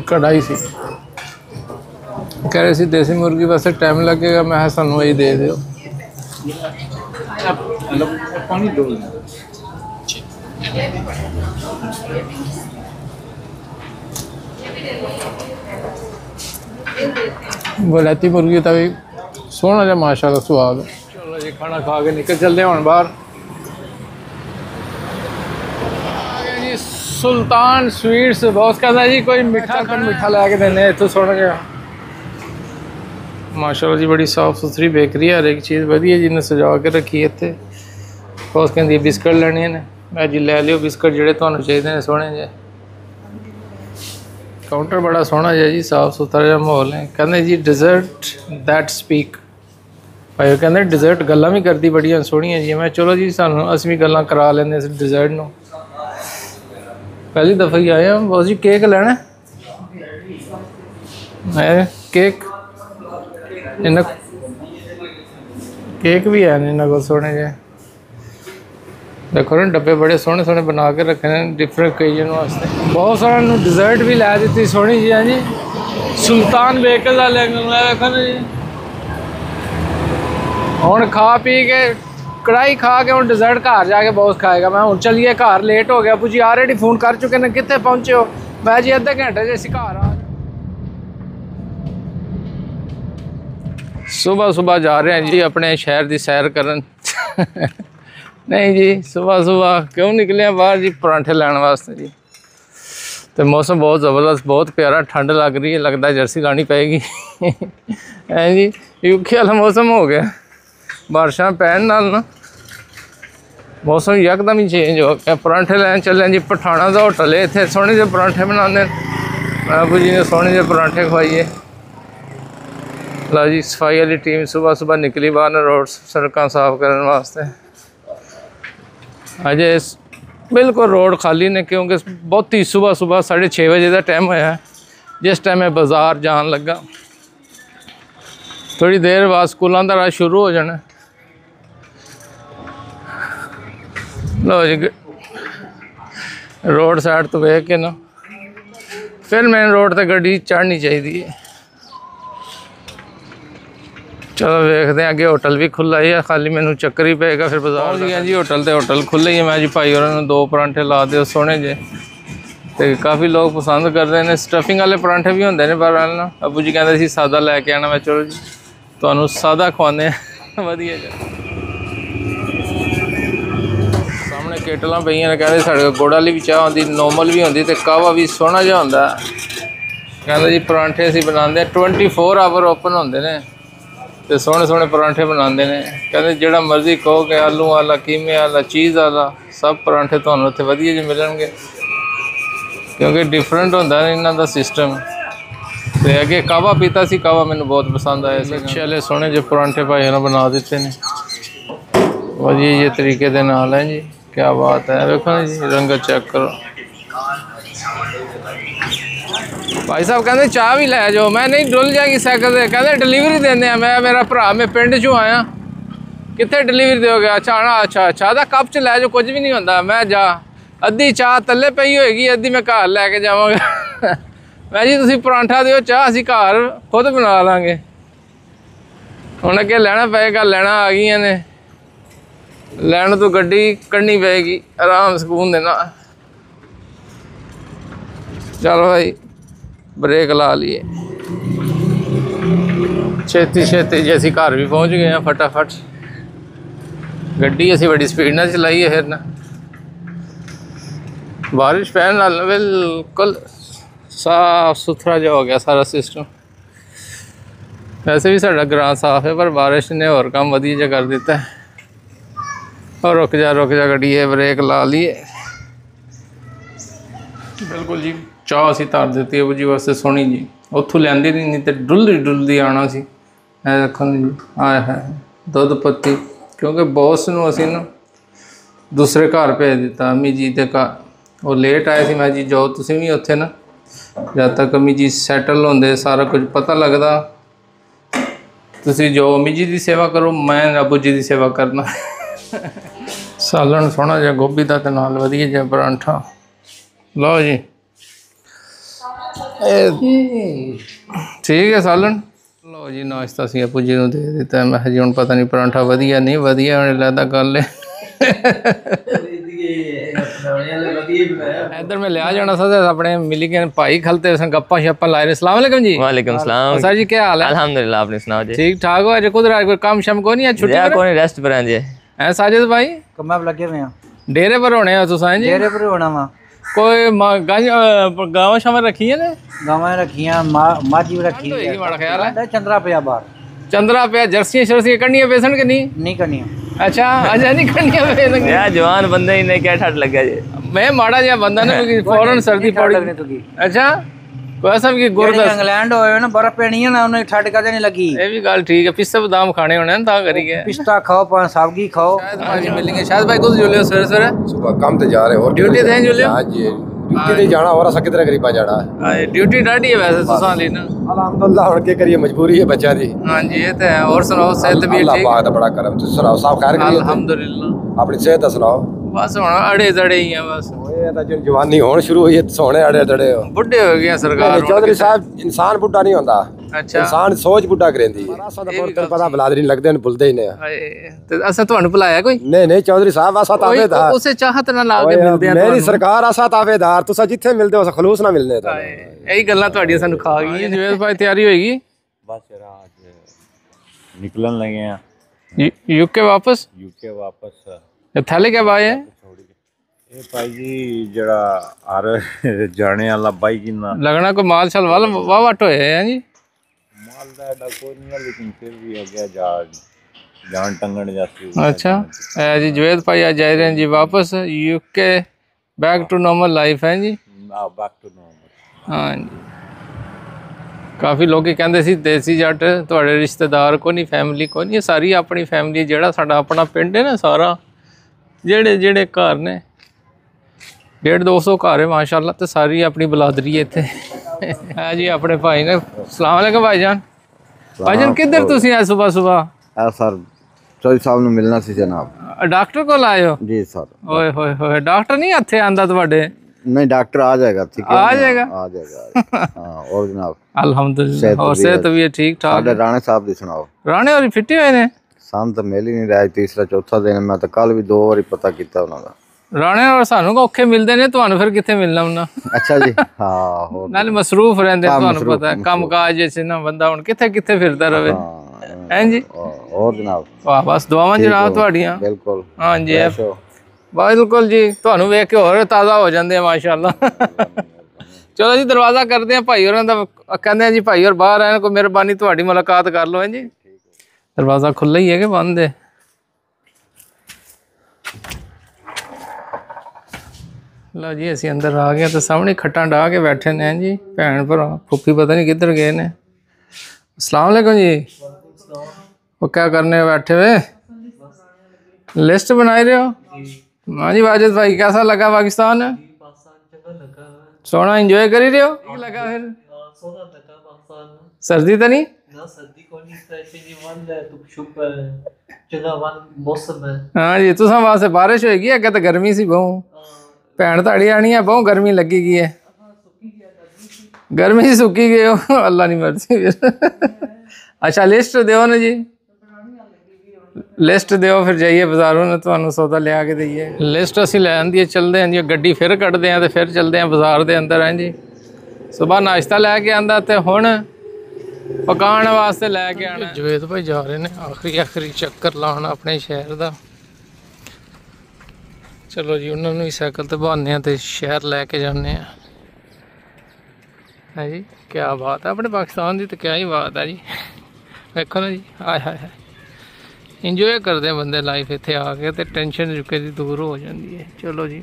कढ़ाई सी। कह रहे सी देसी मुर्गी वैसे टाइम लगेगा, मैं सानू वही दे दो। वलैती मुर्गी का भी सोहना जहा माशाल्लाह स्वाद। चलो जी खाना खा के निकल चलते हैं बाहर। जी सुल्तान स्वीट्स बॉस कहता जी कोई मिठा मिठा लैके देने इतों सोहना जहा माशाल्लाह जी। बड़ी साफ सुथरी बेकरी है, हर एक चीज़ वधिया जी ने सजा के रखी इतने। बॉस कहती बिस्कुट लेने ने, मैं जी लै लियो बिस्कुट जोड़े तुहानू चाहिए ने सोहने जे। काउंटर बड़ा सोहना जिहा जी, साफ सुथरा जिहा माहौल है। कहते जी डिज़र्ट दैट स्पीक, भाई कहते डिज़र्ट गल्लां भी करती बड़ियां सोहणियां जी। मैं चलो जी सानू असीं भी गल्लां करा लैंदे इस डिज़र्ट नूं। पहली दफ़ा ही आए हैं बॉस जी। केक लेना है? केक इन्ना केक भी है इन्होंने को सोहने जे। देखो ना डब्बे बड़े सोहने सोहने बना के रखे हैं डिफरेंट ओकेजन वास्ते। बहुत सारा डिज़र्ट भी लै दी सोहनी जी। हाँ जी सुल्तान बेकर्स वाले देखो ना जी। हुण खा पी के कढ़ाई खा के हुण डिज़र्ट घर जाके बहुत खाएगा। मैं हुण चलिए घर, लेट हो गया। जी ऑलरेडी फ़ोन कर चुके हैं, कितने पहुँचे हो? मैं जी अद्धे घंटे से असीं घर आ। सुबह सुबह जा रहे हैं जी अपने शहर की सैर करन। नहीं जी सुबह सुबह क्यों निकले हैं बाहर जी? परांठे लैने वास्ते जी। तो मौसम बहुत ज़बरदस्त, बहुत प्यारा, ठंड लग रही है, लगता है जर्सी लानी पड़ेगी। है जी यूके वाला मौसम हो गया, बारिशां पैन नाल ना मौसम यकदम ही चेंज हो गया। परांठे लैन चले जी, पठाना का होटल है इतने सोहने जे परांठे बनाते। बाबू जी ने सोहने जे परांठे खवाइए। लो जी सफाई वाली टीम सुबह सुबह निकली बाहर रोड सड़क साफ करने वास्ते। अजे बिल्कुल रोड खाली ने, क्योंकि बहुत ही सुबह सुबह 6:30 बजे का टाइम होया, जिस टाइम मैं बाज़ार जान लगा। थोड़ी देर बाद स्कूलों का रश शुरू हो जाना। लो जी रोड साइड तो वेख के ना फिर मेन रोड पर गड्डी चढ़नी चाहिए। चलो देखते हैं अगे होटल भी खुला ही है, खाली मैनू चक्कर ही पेगा फिर बाजार गया जी। होटल तो होटल खुले ही है। मैं जी भाई और 2 परांठे ला दो सोहने जे। तो काफ़ी लोग पसंद करते हैं। स्टफिंग वाले परांठे भी होंगे ने पर ना अबू जी कहते सादा लैके आना। मैं चलो जी तो सादा खवाने वधिया जी। सामने केटलां पईयां ने, कहते साढ़े कोल गुड़ वाली भी चाह होंदी, नॉर्मल भी होंदी ते कावा भी सोहना जिहा होंदा। कहते जी परांठे असीं बनांदे 24 आवर ओपन होंदे ने ते सोहने सोहने परांठे बनाते हैं। कहते जिहड़ा मर्जी कहो कि आलू वाला, कीमे वाला, चीज़ वाला, सब परांठे तुहानूं उत्थे वधिया जी मिलणगे, क्योंकि डिफरेंट होंदा इन्हां दा सिस्टम। तो अगे कावा पीता सी, कावा मैनूं बहुत पसंद आया सी। चले सोहने जो परांठे भाई ने बना दिते ने वधिया जी तरीके दे नाल है जी। क्या बात है, देखो जी रंगत चेक करो। भाई साहब कहते चाह भी लै जाओ। मैं नहीं डुल जाएगी साइकिल से। कहते डिलीवरी देने हैं। मैं मेरा भरा मैं पिंड चों आया, कितने डिलीवरी दोगे? अच्छा ना अच्छा चाह का कप च लै जाओ, कुछ भी नहीं होता। मैं जा अद्धी चाह थल्ले पई होएगी, अद्धी मैं घर लैके जावांगा। मैं जी तुसीं परांठा दिओ, चाह असीं घर खुद बना लांगे। हुण अगे लैना पेगा, लैना आ गई ने, लैन तो गड्डी कढ़नी पेगी आराम सुकून देना। चलो भाई ब्रेक ला लिए, छेती छेती जी असीं घर भी पहुँच गए हैं फटाफट। गड्डी असीं बड़ी स्पीड नाल चलाई है फिर ना। ਬਾਰਿਸ਼ ਪੈਣ ਨਾਲ ਬਿਲਕੁਲ ਸਾਫ ਸੁਥਰਾ ਜਿਹਾ ਹੋ ਗਿਆ ਸਾਰਾ ਸਿਸਟਮ। ਵੈਸੇ ਵੀ ਸਾਡਾ ਗ੍ਰਾਂ ਸਾਫ ਹੈ, ਪਰ ਬਾਰਿਸ਼ ਨੇ ਹੋਰ ਕੰਮ ਵਧੀਆ ਜਿਹਾ ਕਰ ਦਿੱਤਾ ਹੈ। और रुक जा गड्डीए, ब्रेक ला लिए। बिल्कुल जी, चाह असी धर दी है जी वास्ते सोहनी जी, उत्थों लियांदी नहीं तो डुलदी आना सी। देखो जी आया है दुध पत्ती, क्योंकि बॉस नूं असी ना दूसरे घर भेज दिता, अम्मी जी के घर। वो लेट आए थे, मैं जी जाओ तुसीं भी उत्थे ना, जब तक अम्मी जी सैटल होंदे सारा कुछ पता लगता। तुसीं जो अम्मी जी की सेवा करो, मैं अबू जी की सेवा करना। सालन सोहना जिहा गोभी दा ते नाल वधिया जिहा परांठा। लो जी ठीक है सालन। लो जी नाश्ता असीं अबू जी नूं दे दिता। मैं जी हुण पता नहीं परांठा वधिया नहीं वधिया, मैनूं लगदा गल है इधर मैं लिया जाना सा अपने मिली गए भाई खलते गप्पा शप्पा लाए रहे। सलाम अलैकुम जी। वालेकुम सलाम सर जी, क्या हाल है? अल्हम्दुलिल्लाह, आपने सुनाओ जी? ठीक ठाक हो? अज कुछ काम शाम को नहीं है? छुट्टी कोई रेस्ट पर हैं जी। है साजिद भाई? कम्मा लगे हुए हैं, डेरे पर होने हो तुसां जी? डेरे पर होना वा। कोई गाँव शाम रखी है ना? गावां रखियां, माजी भी रखी है। बड़ा ख्याल है। चंद्रा पे बाहर, चंद्रा पे जर्सियां शर्सियां कढ़नियां पेसन के नहीं करनी। अच्छा अच्छा, नहीं कढ़नियां पेसन यार जवान बंदे ही नहीं, क्या ठट लग गया जी। मैं माड़ा जिहा बंदा ना, फौरन सर्दी पड़ी। अच्छा कोई सब की गुरदा इंग्लैंड होए ना, बर्फ पैनी है ना, उन्हें ठंड कदे नहीं लगी। ये भी गल ठीक है। पिस्ता बादाम खाने होने ना, तां करिए पिस्ता खाओ, पान साबगी खाओ। शायद भाजी मिलेंगे। शायद भाई कुछ जुलियो सवेरे सुबह काम ते जा रहे हो, ड्यूटी ते जुलियो? हां जी, ड्यूटी ते जाना और असा किधर गरीबा जाना है। ड्यूटी डाडी है वैसे तुसां ली ना। अल्हम्दुलिल्लाह, हुन के करिए, मजबूरी है बच्चा दी। हां जी ये तो है। और सुनाओ, सेहत भी अल्लाह ठीक? पाक दा बड़ा करम। तुस सुनाओ, सब खैर करिए? अल्हम्दुलिल्लाह। अपनी सेहत दा सुनाओ। बस हुण अड़े जड़े ही हैं बस। ओए ता जिन जवानी होण शुरू हुई है, सोने अड़े दड़े हो। बुढ़े हो गए सरकार। चौधरी साहब, इंसान बुढ़ा नहीं होंदा, अच्छा इंसान सोच बुढ़ा करेंदी है। असा दा पुरत पता बलादरी नहीं लगदे, भुलदे ही नहीं। ते असा ਤੁਹਾਨੂੰ ਭੁਲਾਇਆ ਕੋਈ? नहीं चौधरी साहब, असा तावेदार उसे चाहत ना ला के मिलदे आ। मेरी सरकार असा तावेदार, तुसा जिथे मिलदे हो खलूस ना मिलने। यही गल्लां ਤੁਹਾਡੀਆਂ ਸਾਨੂੰ ਖਾ ਗਈਆਂ। ਜਵੇਦ ਭਾਈ ਤਿਆਰੀ ਹੋਏਗੀ? बस यार आज निकलन लगे हैं यूके वापस? यूके वापस। ये थैले क्या बाय है? ये भाई जी जरा आर जाने वाला बाई जी ना लगना कोई माल शाल वाल वाह वाट होए हैं जी। माल दा एडा कोई नहीं है, लेकिन फिर भी आ गया जान टंगन जाती। अच्छा जी, जवेद भाई आज जा रहे हैं जी वापस UK, back to normal life है जी। Back to normal. हाँ जी, काफ़ी लोग कहते सी देसी जट थोड़े रिश्तेदार को नहीं, फैमिली को नहीं, सारी अपनी फैमिली। जेड़ा साडा अपना पिंड है ना, सारा जेड़े जेड़े घर ने 150-200 घर है माशाल्लाह, तो सारी अपनी बलादरी है इत्थे। है जी अपने भाई ने। सलाम अलैकुम भाईजान। भाईजान किधर तुसीं आज सुबह सुबह? सर चौधरी साहब ने मिलना सी जनाब। डॉक्टर को लाए हो? जी सर। ओए होए होए, डॉक्टर नहीं इत्थे आंदा तुहाडे? नहीं डॉक्टर आ जाएगा, ठीक है आ जाएगा? आ जाएगा। हाँ और जनाब अल्हम्दुलिल्लाह, और सेहत भी है ठीक ठाक? साडे राणे साहब दी सुनाओ। राणे और फिटे हुए ने? सान तो मिल ही नहीं रहा, तीसरा चौथा दिन मैं तो कल भी 2 बारी पता किया उन्होंने। राणे और सानू को औखे मिलते ने, तुहानू फिर कित्थे मिलना उन्ना? अच्छा जी हाँ हो नाले मसरूफ रहंदे, तुहानू पता है काम काज जैसे ना, बंदा हुण कित्थे कित्थे फिरदा रहे। हैं जी और जनाब वाह, बस दुआवां जनाब तुहाडियां। बिल्कुल हाँ जी बिल्कुल जी, तुहानू वेख के होर ताज़ा हो जांदे आ माशाअल्लाह। चलो जी दरवाज़ा करते हैं भाई होरां दा, कहंदे हैं जी भाई होर बाहर आए, कोई मेहरबानी तुहाडी मुलाकात कर लो। है जी दरवाज़ा खुला ही है कि बंद है? लो जी असी अंदर आ गए, तो सामने खट्टां डाह के बैठे ने जी भैन भरा। फुफी पता नहीं किधर गए ने। अस्सलाम वालेकुम जी। वो क्या करने बैठे हुए? लिस्ट बनाए रहे हो? हाँ जी वाजिद भाई, कैसा लगा पाकिस्तान? सोना एंजॉय कर ही रहे हो? ठीक लगा फिर? सर्दी तो नहीं? हाँ जी तुसा वास्ते बारिश होएगी, अगे तो गर्मी सी बहु। भैन ताड़ी आनी है, बहु गर्मी लगी गई है। गर्मी सुकी गए हो, अल्लाह नहीं मर्जी फिर। अच्छा लिस्ट दो ना जी, लिस्ट दो फिर जाइए बाजारों ने तुहानू सौदा लिया के दईए। लिस्ट असी लै आंदी है, चलते हैं जी गड्डी फिर कटते हैं, तो फिर चलते हैं बाजार के अंदर। हैं जी सुबह नाश्ता लैके आंदा, तो हुण पकाने वास्ते लैके आना। जवेद भाई जा रहे हैं आखिरी चक्कर लाना अपने शहर का। चलो जी उन्होंने भी साइकिल तो बहाने तो शहर लैके जाने है जी। क्या बात है अपने पाकिस्तान की तो क्या ही बात है जी। देखो ना जी हाय हाय हाय इंजॉय करते हैं बंदे लाइफ इतने आके तो टेंशन चुके दी दूर हो जाती है। चलो जी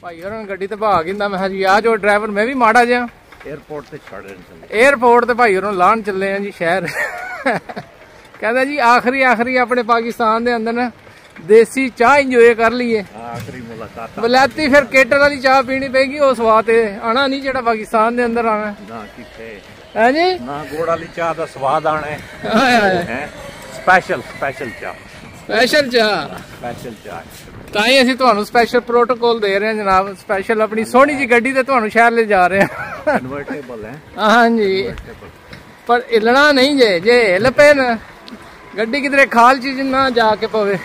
भाई और गड्डी तो भाग ही मैं जी आ जो ड्राइवर मैं भी माड़ा जा एयरपोर्ट से छड़ एयरपोर्ट तो भाई और लान चले हैं जी शहर कहते जी आखिरी अपने पाकिस्तान के अंदर ना देसी चाह इंजॉय कर लीए आखिरी मुलाकात बलैती फिर केटर वाली चाह पीनी पेगी उस स्वाद आना नहीं जेड़ा पाकिस्तान के अंदर आना ना किथे है जी ना गुड़ वाली चाह का स्वाद आना है स्पेशल चाह स्पेशल चाह ਤਾਂ ਹੀ ਅਸੀਂ ਤੁਹਾਨੂੰ ਸਪੈਸ਼ਲ ਪ੍ਰੋਟੋਕਾਲ ਦੇ ਰਹੇ ਹਾਂ ਜਨਾਬ ਸਪੈਸ਼ਲ ਆਪਣੀ ਸੋਹਣੀ ਜੀ ਗੱਡੀ ਤੇ ਤੁਹਾਨੂੰ ਸ਼ਹਿਰ ਲੈ ਜਾ ਰਹੇ ਹਾਂ ਕਨਵਰਟੇਬਲ ਹੈ ਹਾਂਜੀ ਪਰ ਹਿੱਲਣਾ ਨਹੀਂ ਜੇ ਹਿੱਲ ਪਏ ਨਾ ਗੱਡੀ ਕਿਧਰੇ ਖਾਲ ਚ ਨਾ ਜਾ ਕੇ ਪਵੇ।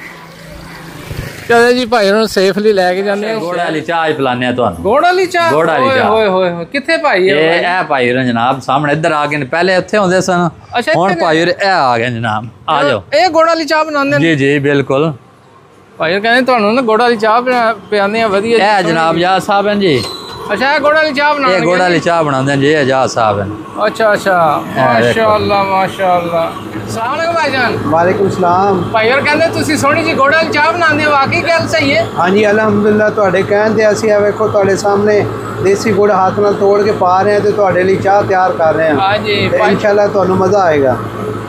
ਚਲੋ ਜੀ ਭਾਈ ਨੂੰ ਸੇਫਲੀ ਲੈ ਕੇ ਜਾਂਦੇ ਹਾਂ। ਗੁੜ ਵਾਲੀ ਚਾਹ ਪਿਲਾਣੇ ਆ ਤੁਹਾਨੂੰ। ਗੁੜ ਵਾਲੀ ਚਾਹ ਓਏ ਹੋਏ ਕਿੱਥੇ ਭਾਈ ਇਹ ਭਾਈ ਹੋਰਾਂ ਜਨਾਬ ਸਾਹਮਣੇ ਇੱਧਰ ਆ ਗਏ ਨੇ ਪਹਿਲੇ ਉੱਥੇ ਹੁੰਦੇ ਸਨ ਹੁਣ ਭਾਈ ਹੋਰ ਇਹ ਆ ਗਏ ਜਨਾਬ ਆ ਜਾਓ। ਇਹ ਗੁੜ ਵਾਲੀ ਚਾਹ ਬਣਾਉਂਦੇ ਨੇ ਜੀ ਬਿਲਕੁਲ ਭਾਈ ਕਹਿੰਦੇ ਤੁਹਾਨੂੰ ਨਾ ਗੁੜ ਵਾਲੀ ਚਾਹ ਪਿਆਉਂਦੇ ਆ ਵਧੀਆ ਇਹ ਜਨਾਬ ਯਾ ਸਾਹਿਬ ਹਨ ਜੀ। ਅੱਛਾ ਇਹ ਗੁੜ ਵਾਲੀ ਚਾਹ ਬਣਾਉਂਦੇ ਇਹ ਗੁੜ ਵਾਲੀ ਚਾਹ ਬਣਾਉਂਦੇ ਨੇ ਜੀ ਆਜ਼ਾਦ ਸਾਹਿਬ ਹਨ। अच्छा माशाअल्लाह अस्सलाम वालेकुम भाईजान। वालेकुम सलाम। भाई और कहंदे तुसी सोहनी जी गुड़ वाली चाह बनांदे हो वाकई गल सही है? हाँ जी अलहमदुलिल्लाह ਤੁਹਾਡੇ ਕਹਿਣ ਤੇ ਅਸੀਂ ਆ ਵੇਖੋ ਤੁਹਾਡੇ ਸਾਹਮਣੇ देसी गुड़ हाथ ਨਾਲ ਤੋੜ ਕੇ ਪਾ ਰਹੇ ਹਾਂ ਤੇ ਤੁਹਾਡੇ ਲਈ ਚਾਹ ਤਿਆਰ ਕਰ ਰਹੇ ਹਾਂ। हाँ जी इंशाल्लाह ਤੁਹਾਨੂੰ मजा आएगा।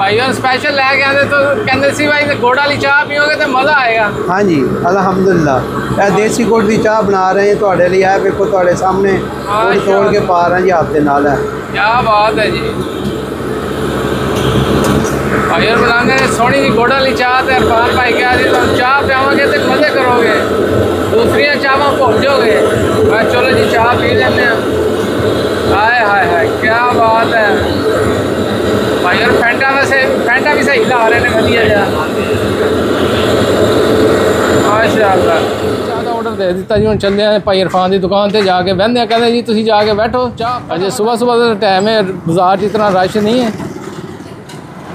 भाई और स्पेशल लेके आते तो कहंदे सी भाई गुड़ वाली चाह पियोगे तो मजा आएगा। हाँ जी अल्हम्दुलिल्लाह ਇਹ देसी गुड़ ਦੀ ਚਾਹ ਬਣਾ ਰਹੇ ਹਾਂ ਤੁਹਾਡੇ ਲਈ ਆ ਵੇਖੋ ਤੁਹਾਡੇ ਸਾਹਮਣੇ ਗੁੜ ਤੋੜ ਕੇ ਪਾ ਰਹੇ ਹਾਂ ਜੀ ਹੱਥ ਦੇ ਨਾਲ ਹੈ। क्या बात है जी भाई और बनाने सोहनी जी गुड़ वाली चाह ते इरफान भाई क्या जी तुम चाह पियाओगे तो मजे करोगे दूसरी चाह भूल जाओगे। मैं चलो जी चाह पी लेने हाय हाय हाय क्या बात है भाई और फैंटा भी सही ला रहे हैं वधिया जा माशाअल्लाह। चाह का ऑर्डर दे दिता जी हम चलते हैं भाई इरफान की दुकान पर जाके बहते कहते जी तुम जाके बैठो चाह अजे सुबह का टाइम है बाजार च इतना रश नहीं है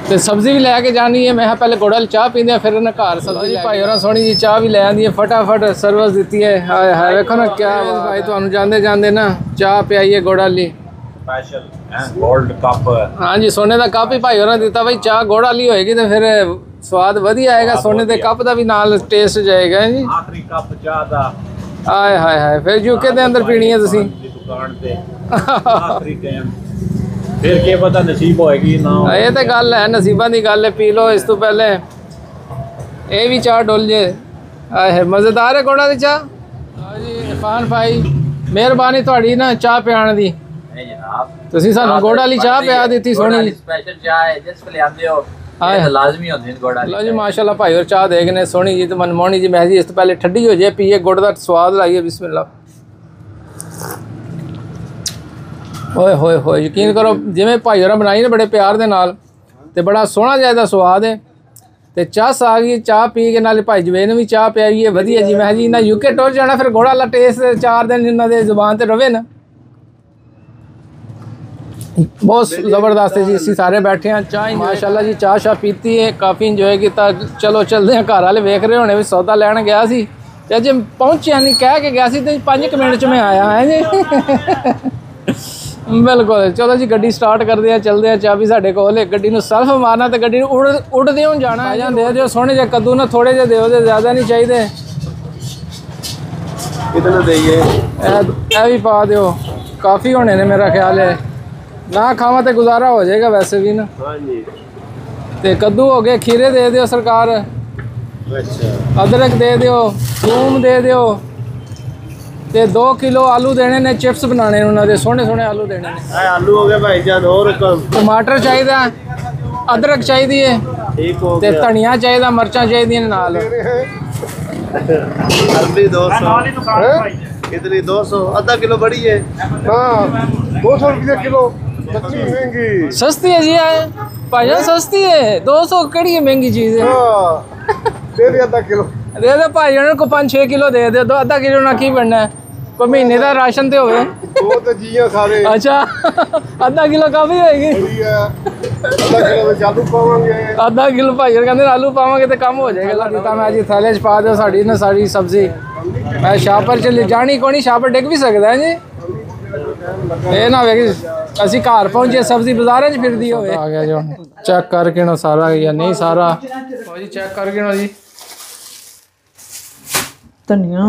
तो सब्जी भी लैके जानी है। मैं पहले गुड़ वाली चाह पींदे फिर इन्हें घर सब्जी भाई और सोहनी जी चाह भी लै आंदी है फटाफट सर्विस दी है। हाय हाय देखो ना क्या भाई तुहानू जांदे जांदे ना चाह पियाई है गुड़ वाली स्पेशल गोल्ड कप। हाँ जी सोने का कप ही भाई और दिता भाई चाह गुड़ वाली होएगी तो फिर स्वाद वधिया आएगा सोने के कप का भी नाल टेस्ट जाएगा जी। आखिरी कप चाह दा हाय हाय हाय फिर यूके दे अंदर पीनी है तुसी दुकान ते आखिरी टाइम फिर क्या पता नसीब होएगी ना ये तो गल है नसीबा की गल है पी लो इस तो पहले ये भी चाह डुल जे है मज़ेदार है गुड़ वाली चाह। हाँ जी इरफान भाई मेहरबानी थोड़ी ना चाह पियाण दी तुसी सानू गुड़ वाली चाह पिया दी सोहनी स्पेशल चाह है जिस पे आंदे हो लाजमी होंदी है गुड़ वाली। लो जी माशाल्लाह भाई और चाह देखने सोहनी जी तो मनमोहनी जी मैं जी इस तो पहले ठंडी हो जाए पीए गुड़ का स्वाद लाइए बिस्मिल्लाह। होए होए होए यकीन करो जिवें भाई होरां बनाई ना बड़े प्यार दे नाल ते बड़ा सोहना जिहा दा स्वाद है ते चाह आ गई चाह पी के नाले भाई जवेन भी चाह पियाई है वधिया जी। मैं जी इन्हां यूके टुर जाना फिर गुड़ वाला टेस्ट 4 दिन इन्हां दे जुबान ते रवे ना बहुत ज़बरदस्त है जी। असीं सारे बैठे हैं चाह माशाल्लाह जी चाह शाह पीती है काफ़ी इंजॉय किया। चलो चलते हैं घर वाले वेख रहे होने भी सौदा लैन गया सी ते अजे पहुंचे नहीं कह के गया सी ते 5 मिनट च मैं आया है जी बिल्कुल। चलो जी गड्डी स्टार्ट करते हैं चलते हैं चाबी साढ़े कोल गड्डी नूं सेल्फ मारना तो गड्डी उड़दे होण जाना है दे दिओ सोहने जे कद्दू ना थोड़े जे दिओ ज़्यादा नहीं चाहिए। कितना देइए ए भी पा दिओ काफ़ी होने ने मेरा ख्याल है ना खावा तो गुजारा हो जाएगा वैसे भी ना। हाँ जी ते कद्दू हो गए खीरे दे दिओ सरकार अच्छा अदरक दे दिओ थूम दे दिओ ते 2 किलो आलू देने ने चिप्स बनाने उन्होंने सोहने सोहने आलू देने ने। आलू हो गए भाईजान और कम टमाटर चाहिए अदरक चाहिए ठीक हो ते धनिया चाहिए मिर्चा चाहिए नाल अरबी 200 कितनी 200 आधा किलो बड़ी है। हाँ 200 रुपये किलो सच्ची महंगी सस्ती है जी भाईजान सस्ती है 200 कड़ी है महंगी चीज़ है। दे दे आधा किलो दे दो भाईजान को 5-6 किलो दे दे दो आधा किलो ना की बनना है कोई महीने का राशन तो होवे वो तो जिया सारे अच्छा आधा किलो काफी होएगी आधा किलो ਵਿੱਚ ਆਲੂ ਪਾਵਾਂਗੇ आधा किलो भाई कहते आलू पावे तो कम हो जाएगा तो मैं जी थैले च पा दो साड़ी ना सारी सब्जी मैं शापर चली जानी कोनी शापर डिग भी सकता है जी ये ना होवे कि ਅਸੀਂ घर पहुंचे सब्जी बाजार च फिरदी होवे आ गया जो चेक करके ना सारा या नहीं सारा ओ जी चेक करके ना जी धनिया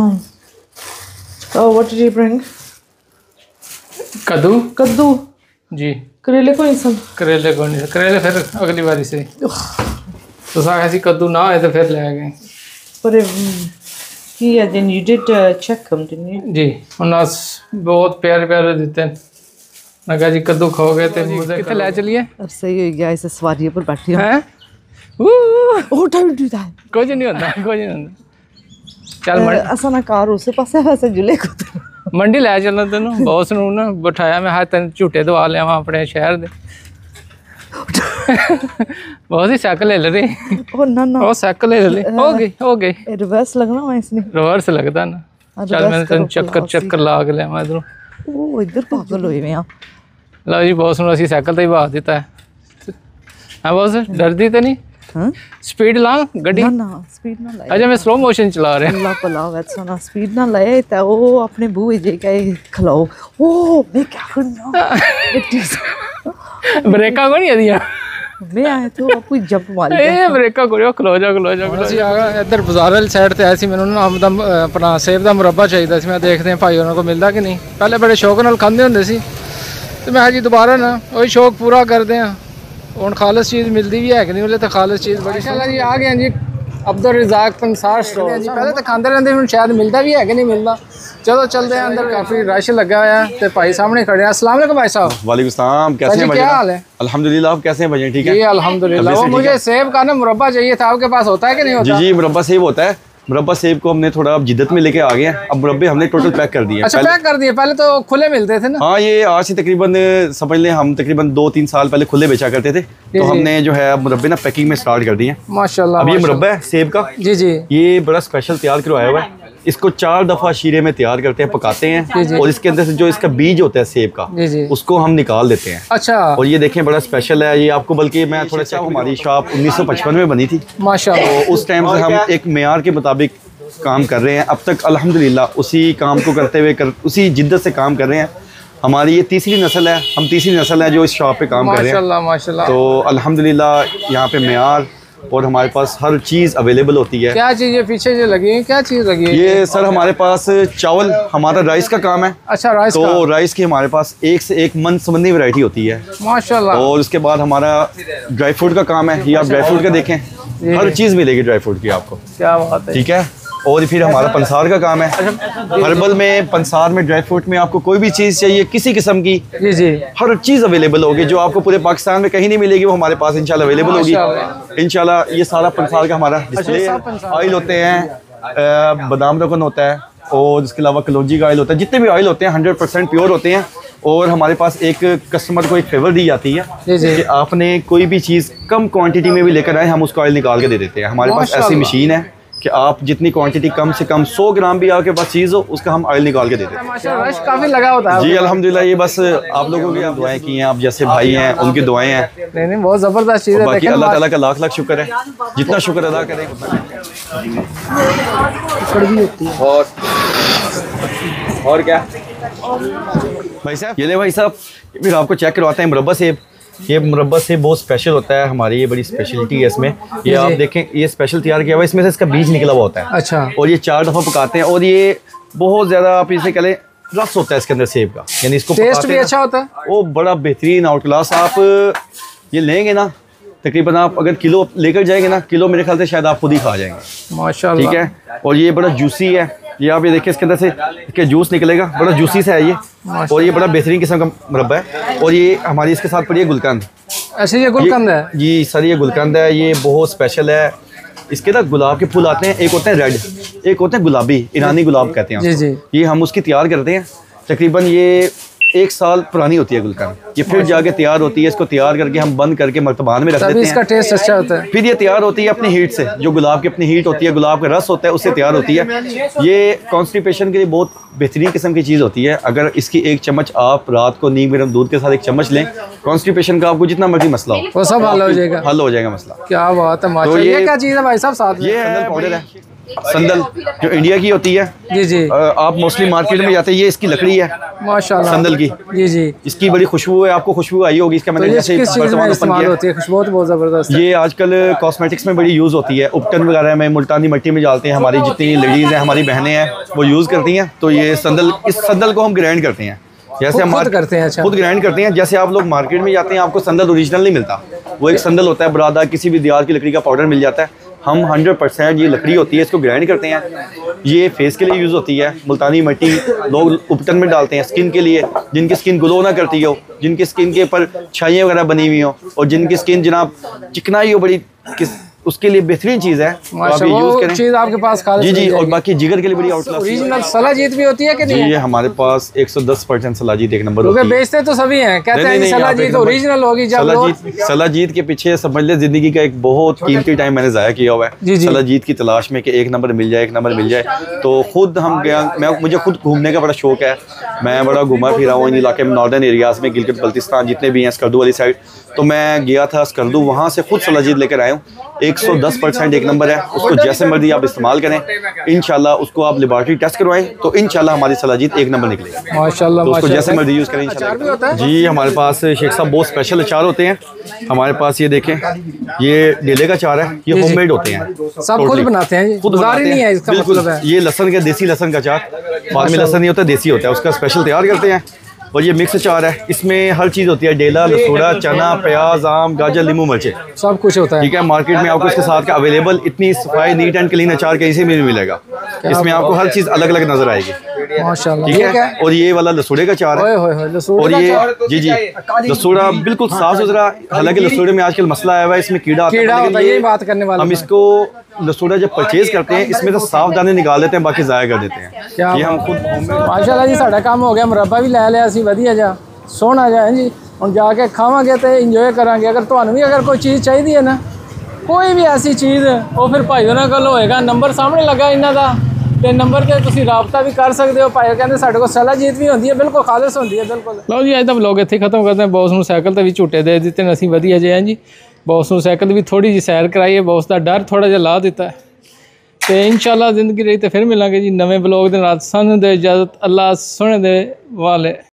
Oh, what did you bring? कद्दू कद्दू जी करेले को नहीं सब करेले को नहीं करेले फिर अगली बारी से तो सारा ऐसी कद्दू ना आए तो फिर ले गए पर yeah then you did check them didn't you? जी उन्हें बहुत प्यारे प्यारे देते हैं मैं कहा जी कद्दू खाओगे तो मुझे कितने ले चलिए अब सही हो गया इसे सवारी पर बैठी हूं हैं oh don't do that कुछ नहीं होता कुछ नहीं होता चल असा ना कार उस पासे वैसे जुले को मंडी ले चलना तेन बॉस नूं ना बिठाया मैं हाथ तेन झूठे दवा लिया अपने शहर दे बहुत ही साइकिल ले रही ओ ना ना वो साइकिल ले हो गई रिवर्स लगना है इसने रिवर्स लगता ना चल मैंने तेन चक्कर ला के लिया मैं इधरों ओ इधर पागल होए मैं लो जी बॉस नूं असीं साइकिल ते ही बहा दिता है हाँ बॉस डरदी तो नहीं हां स्पीड ला गड्डी ना ना स्पीड ना लाए अच्छा मैं स्लो मोशन चला रहा अल्लाह भला वैसा ना स्पीड ना लाए तो वो अपने बूए जे के खिलाओ ओ मैं क्या करना ब्रेका को नहीं दिया मैं आए तो कोई जंप मार ए ब्रेका करो खलो जा ਅਸੀਂ ਆ ਗਏ ਇੱਧਰ ਬਾਜ਼ਾਰ ਵਾਲੀ ਸਾਈਡ ਤੇ ਆਏ ਸੀ ਮੈਨੂੰ ਨਾ ਆਮ ਦਾ ਆਪਣਾ ਸੇਬ ਦਾ ਮੁਰੱਬਾ ਚਾਹੀਦਾ ਸੀ ਮੈਂ ਦੇਖਦੇ ਹਾਂ ਭਾਈ ਉਹਨਾਂ ਕੋਲ ਮਿਲਦਾ ਕਿ ਨਹੀਂ ਪਹਿਲੇ ਬੜੇ ਸ਼ੌਕ ਨਾਲ ਖਾਂਦੇ ਹੁੰਦੇ ਸੀ ਤੇ ਮੈਂ ਜੀ ਦੁਬਾਰਾ ਨਾ ਉਹੀ ਸ਼ੌਕ ਪੂਰਾ ਕਰਦੇ ਆ ਹੁਣ ਖਾਲਸ ਚੀਜ਼ ਮਿਲਦੀ ਵੀ ਹੈ ਕਿ ਨਹੀਂ ਉਹਲੇ ਤਾਂ ਖਾਲਸ ਚੀਜ਼ ਬੜੀ ਮਾਸ਼ਾਅੱਲਾ ਜੀ ਆ ਗਏ ਜੀ अब्दुल रज़ाक पंसार स्टोर जी पहले तो खाते रहते हूँ शायद मिलता भी है कि नहीं मिलता चलो चलते हैं अंदर काफ़ी रश लगा हुआ है तो भाई सामने खड़े हैं अस्सलाम वालेकुम भाई साहब वालेकुम सलाम कैसे हैं क्या हाल है अल्हम्दुलिल्लाह आप कैसे हैं भाई ठीक है जी अल्हम्दुलिल्लाह वो मुझे सेब का ना मुरब्बा चाहिए था आपके पास होता है कि नहीं होता जी मुरब्बा सेब होता है मुरब्बा सेब को हमने थोड़ा जिद्दत में लेके आ गए हैं अब मुरब्बे हमने टोटल पैक कर दिए अच्छा पैक कर दिए पहले तो खुले मिलते थे ना हाँ ये आज से तकरीबन समझ लें हम तकरीबन 2-3 साल पहले खुले बेचा करते थे तो हमने जो है मुरब्बे ना पैकिंग में स्टार्ट कर दिए माशाल्लाह अब ये मुरब्बा है सेब का जी जी ये बड़ा स्पेशल तैयार करवाया हुआ है इसको 4 दफ़ा शीरे में तैयार करते हैं पकाते हैं और इसके अंदर से जो इसका बीज होता है सेब का उसको हम निकाल देते हैं अच्छा और ये देखें बड़ा स्पेशल है ये आपको बल्कि मैं थोड़ा सा हमारी शॉप 1955 में बनी थी माशाल्लाह तो उस टाइम से हम एक मेयार के मुताबिक काम कर रहे हैं अब तक अल्हम्दुलिल्लाह उसी काम को करते हुए उसी जिद्दत से काम कर रहे हैं हमारी ये तीसरी नस्ल है हम तीसरी नस्ल है जो इस शॉप पे काम कर रहे हैं माशाल्लाह तो अल्हम्दुलिल्लाह यहाँ पे मेयार और हमारे पास हर चीज़ अवेलेबल होती है क्या चीज़ पीछे जो लगी है क्या चीज़ लगी है ये सर हमारे पास चावल हमारा राइस का काम है अच्छा राइस तो राइस की हमारे पास एक से एक मनसबंदी वैरायटी होती है माशाल्लाह और उसके बाद हमारा ड्राई फ्रूट का काम है ये आप ड्राई फ्रूट का देखें हर चीज़ मिलेगी ड्राई फ्रूट की आपको क्या बात है ठीक है और फिर हमारा पंसार का काम है हर्बल में पंसार में ड्राई फ्रूट में आपको कोई भी चीज़ चाहिए किसी किस्म की जी जी हर चीज़ अवेलेबल होगी जो आपको पूरे पाकिस्तान में कहीं नहीं मिलेगी वो हमारे पास इंशाल्लाह अवेलेबल होगी इंशाल्लाह ये सारा पंसार का हमारा डिस्प्ले है ऑयल होते हैं बादाम रकन होता है और इसके अलावा कलौंजी का ऑयल होता है जितने भी ऑयल होते हैं 100% प्योर होते हैं और हमारे पास एक कस्टमर को एक फेवर दी जाती है कि आपने कोई भी चीज़ कम क्वांटिटी में भी लेकर आए हम उसका ऑयल निकाल के दे देते हैं हमारे पास ऐसी मशीन है कि आप जितनी क्वांटिटी कम से कम 100 ग्राम भी आपके पास चीज़ हो उसका हम ऑयल निकाल के देते हैं माशाल्लाह रश काफी लगा होता है जी अल्हम्दुलिल्लाह ये बस आप लोगों की दुआएं की हैं आप जैसे भाई हैं उनकी दुआएं हैं नहीं बहुत जबरदस्त चीज़ है बाकी अल्लाह ताला का लाख लाख शुक्र है जितना शुक्र अदा करें और क्या भाई साहब ये ले भाई साहब फिर आपको चेक करवाते हैं मुरब्बा सेब ये मुरब्बा से बहुत स्पेशल होता है हमारी ये बड़ी स्पेशलिटी है इसमें ये आप देखें ये स्पेशल तैयार किया हुआ है इसमें से इसका बीज निकला हुआ होता है अच्छा और ये 4 दफ़ा पकाते हैं और ये बहुत ज़्यादा आप इसे कह लें रस होता है इसके अंदर सेब का यानी इसको टेस्ट भी अच्छा होता है वो बड़ा बेहतरीन आउट क्लास आप ये लेंगे ना तकरीबन आप अगर किलो लेकर जाएंगे ना किलो मेरे ख्याल से शायद आप खुद ही खा जाएंगे माशाल्लाह ठीक है और ये बड़ा जूसी है ये आप ये देखिए इसके अंदर से इसके जूस निकलेगा बड़ा जूसी से है ये और ये बड़ा बेहतरीन किस्म का मुरब्बा है और ये हमारी इसके साथ पड़ी है गुलकंद ऐसे ये गुलकंद है जी सर ये गुलकंद है ये बहुत स्पेशल है इसके ना गुलाब के फूल आते हैं एक होते हैं रेड एक होते हैं गुलाबी ईरानी गुलाब कहते हैं जी जी ये हम उसकी तैयार करते हैं तकरीबन ये 1 साल पुरानी होती है गुलकंद, ये फिर जाके तैयार होती है। इसको तैयार करके हम बंद करके मर्तबान में रख देते हैं, इसका टेस्ट अच्छा होता है। फिर ये तैयार होती है अपनी हीट से, जो गुलाब की अपनी हीट होती है, गुलाब का रस होता है, उससे तैयार होती है। ये कॉन्स्टिपेशन के लिए बहुत बेहतरीन किस्म की चीज़ होती है। अगर इसकी 1 चम्मच आप रात को नीम गर्म दूध के साथ 1 चम्मच लें, कॉन्स्टिपेशन का आपको जितना मर्जी मसला हो वो सब हल हो जाएगा, हल हो जाएगा मसला। क्या बात है माशाल्लाह। ये क्या चीज़ है भाई साहब साथ में? ये संदल पाउडर है, संदल जो इंडिया की होती है। जी जी। आप मोस्टली मार्केट में जाते हैं, ये इसकी लकड़ी है माशाल्लाह संदल की। जी जी। इसकी बड़ी खुशबू है, आपको खुशबू आई होगी इसका। मैंने जैसे इस्तेमाल होती है, खुशबू तो बहुत ज़बरदस्त है। ये आजकल कॉस्मेटिक्स में बड़ी यूज़ होती है, उपटन वगैरह में, मुल्तानी मिट्टी में डालते हैं। हमारी जितनी लेडीज़ हैं, हमारी बहनें हैं, वो यूज़ करती हैं। तो ये संदल, इस संदल को हम ग्राइंड करते हैं, जैसे हम खुद करते हैं। अच्छा, खुद ग्राइंड करते हैं। जैसे आप लोग मार्केट में जाते हैं, आपको संदल ओरिजिनल नहीं मिलता, वो एक संदल होता है बरादा, किसी भी दियार की लकड़ी का पाउडर मिल जाता है। हम 100% ये लकड़ी होती है, इसको ग्राइंड करते हैं। ये फेस के लिए यूज़ होती है। मुल्तानी मिट्टी लोग उपटन में डालते हैं स्किन के लिए, जिनकी स्किन ग्लो ना करती हो, जिनकी स्किन के ऊपर छाइयाँ वगैरह बनी हुई हो, और जिनकी स्किन जनाब चिकनाई हो बड़ी, उसके लिए बेहतरीन चीज़ है। तो आप ये यूज़ करें। चीज़ आपके पास जी जी। और बाकी जिगर के लिए बड़ी आउट ओरिजिनल सलाजीत भी होती है कि नहीं? जी, ये हमारे पास 110% सलाजीत 1 नंबर होती है। बेचते तो सभी हैं, कहते हैं सलाजीत ओरिजिनल होगी। सलाजीत के पीछे समझ ले जिंदगी का एक बहुत कीमती टाइम मैंने ज़ाया किया हुआ है सलाजीत की तलाश में, कि 1 नंबर मिल जाए, 1 नंबर मिल जाए। तो खुद हम गया, मुझे खुद घूमने का बड़ा शौक है। मैं बड़ा घूमा फिरा हूँ इन इलाके में, नॉर्दर्न एरियाज़ में, गिलगित बल्तिस्तान जितने भी हैं, स्कर्दू वाली साइड। तो मैं गया था स्कर्दू, वहाँ से खुद सलाजीत लेकर आया हूँ। 110% 1 नंबर है। उसको जैसे मर्जी आप इस्तेमाल करें, इंशाल्लाह उसको आप लेबॉरेटरी टेस्ट करवाएं तो इंशाल्लाह हमारी सलाजीत 1 नंबर निकलेगी माशाल्लाह। तो उसको जैसे मर्जी यूज़ करें इंशाल्लाह। जी, हमारे पास शेख साहब बहुत स्पेशल अचार होते हैं हमारे पास। ये देखें, ये डेले का अचार है, ये होममेड होते हैं, सब खुद बनाते हैं, खुद बनाते हैं। इसका मतलब है ये लहसन का, देसी लहसन का अचार, बाद में लहसन नहीं होता, देसी होता है, उसका स्पेशल तैयार करते हैं। और ये मिक्स अचार है, इसमें हर चीज़ होती है, डेला, लसूड़ा, चना, प्याज, आम, गाजर, नींबू, मिर्चे, सब कुछ होता है। ठीक है, मार्केट में आपको इसके साथ का अवेलेबल इतनी सफाई, नीट एंड क्लीन अचार कहीं से भी नहीं मिलेगा। इसमें आपको हर चीज़ अलग अलग नजर आएगी माशाल्लाह। ठीक है, और ये वाला लसूड़े का अचार है। और ये जी जी लसूड़ा बिल्कुल साफ सुथरा। हालांकि लसूड़े में आजकल मसला आया हुआ है, इसमें कीड़ा होता है, यही बात करने वाला। हम इसको लसूड़ा जब परचेज करते हैं, इसमें से साफ दाने निकाल देते हैं, बाकी ज़ाया कर देते हैं। ये हम खुद माशाल्लाह जी, साडा काम हो गया, मुरब्बा भी लै लिया, वधिया जा सोहना जा जी। हम जाके खावांगे तो इंजॉय करांगे। अगर तुहानू भी अगर कोई चीज़ चाहिए है ना, कोई भी ऐसी चीज़, वो फिर भाई उन्होंने कोल होएगा, नंबर सामने लगा इन्हों का, तो नंबर पर तुम रबता भी कर सकते हो। भाई कहते साढ़े को सलाजीत भी होती है, बिल्कुल खालिस होती है, बिल्कुल। लो जी, अज का व्लॉग इत्थे खत्म करते हैं। बॉस नूं साइकिल तो भी झूटे दे दिते ने, असीं वधिया जे हैं जी। बॉस नूं साइकिल भी थोड़ी जी सैर कराई है, बॉस का डर थोड़ा जिहा ला दिता है। तो इंशाल्लाह जिंदगी रही तो फिर मिलांगे जी नवे व्लॉग दे नाल। सानूं दे इजाजत, अल्लाह सुने दे वाले।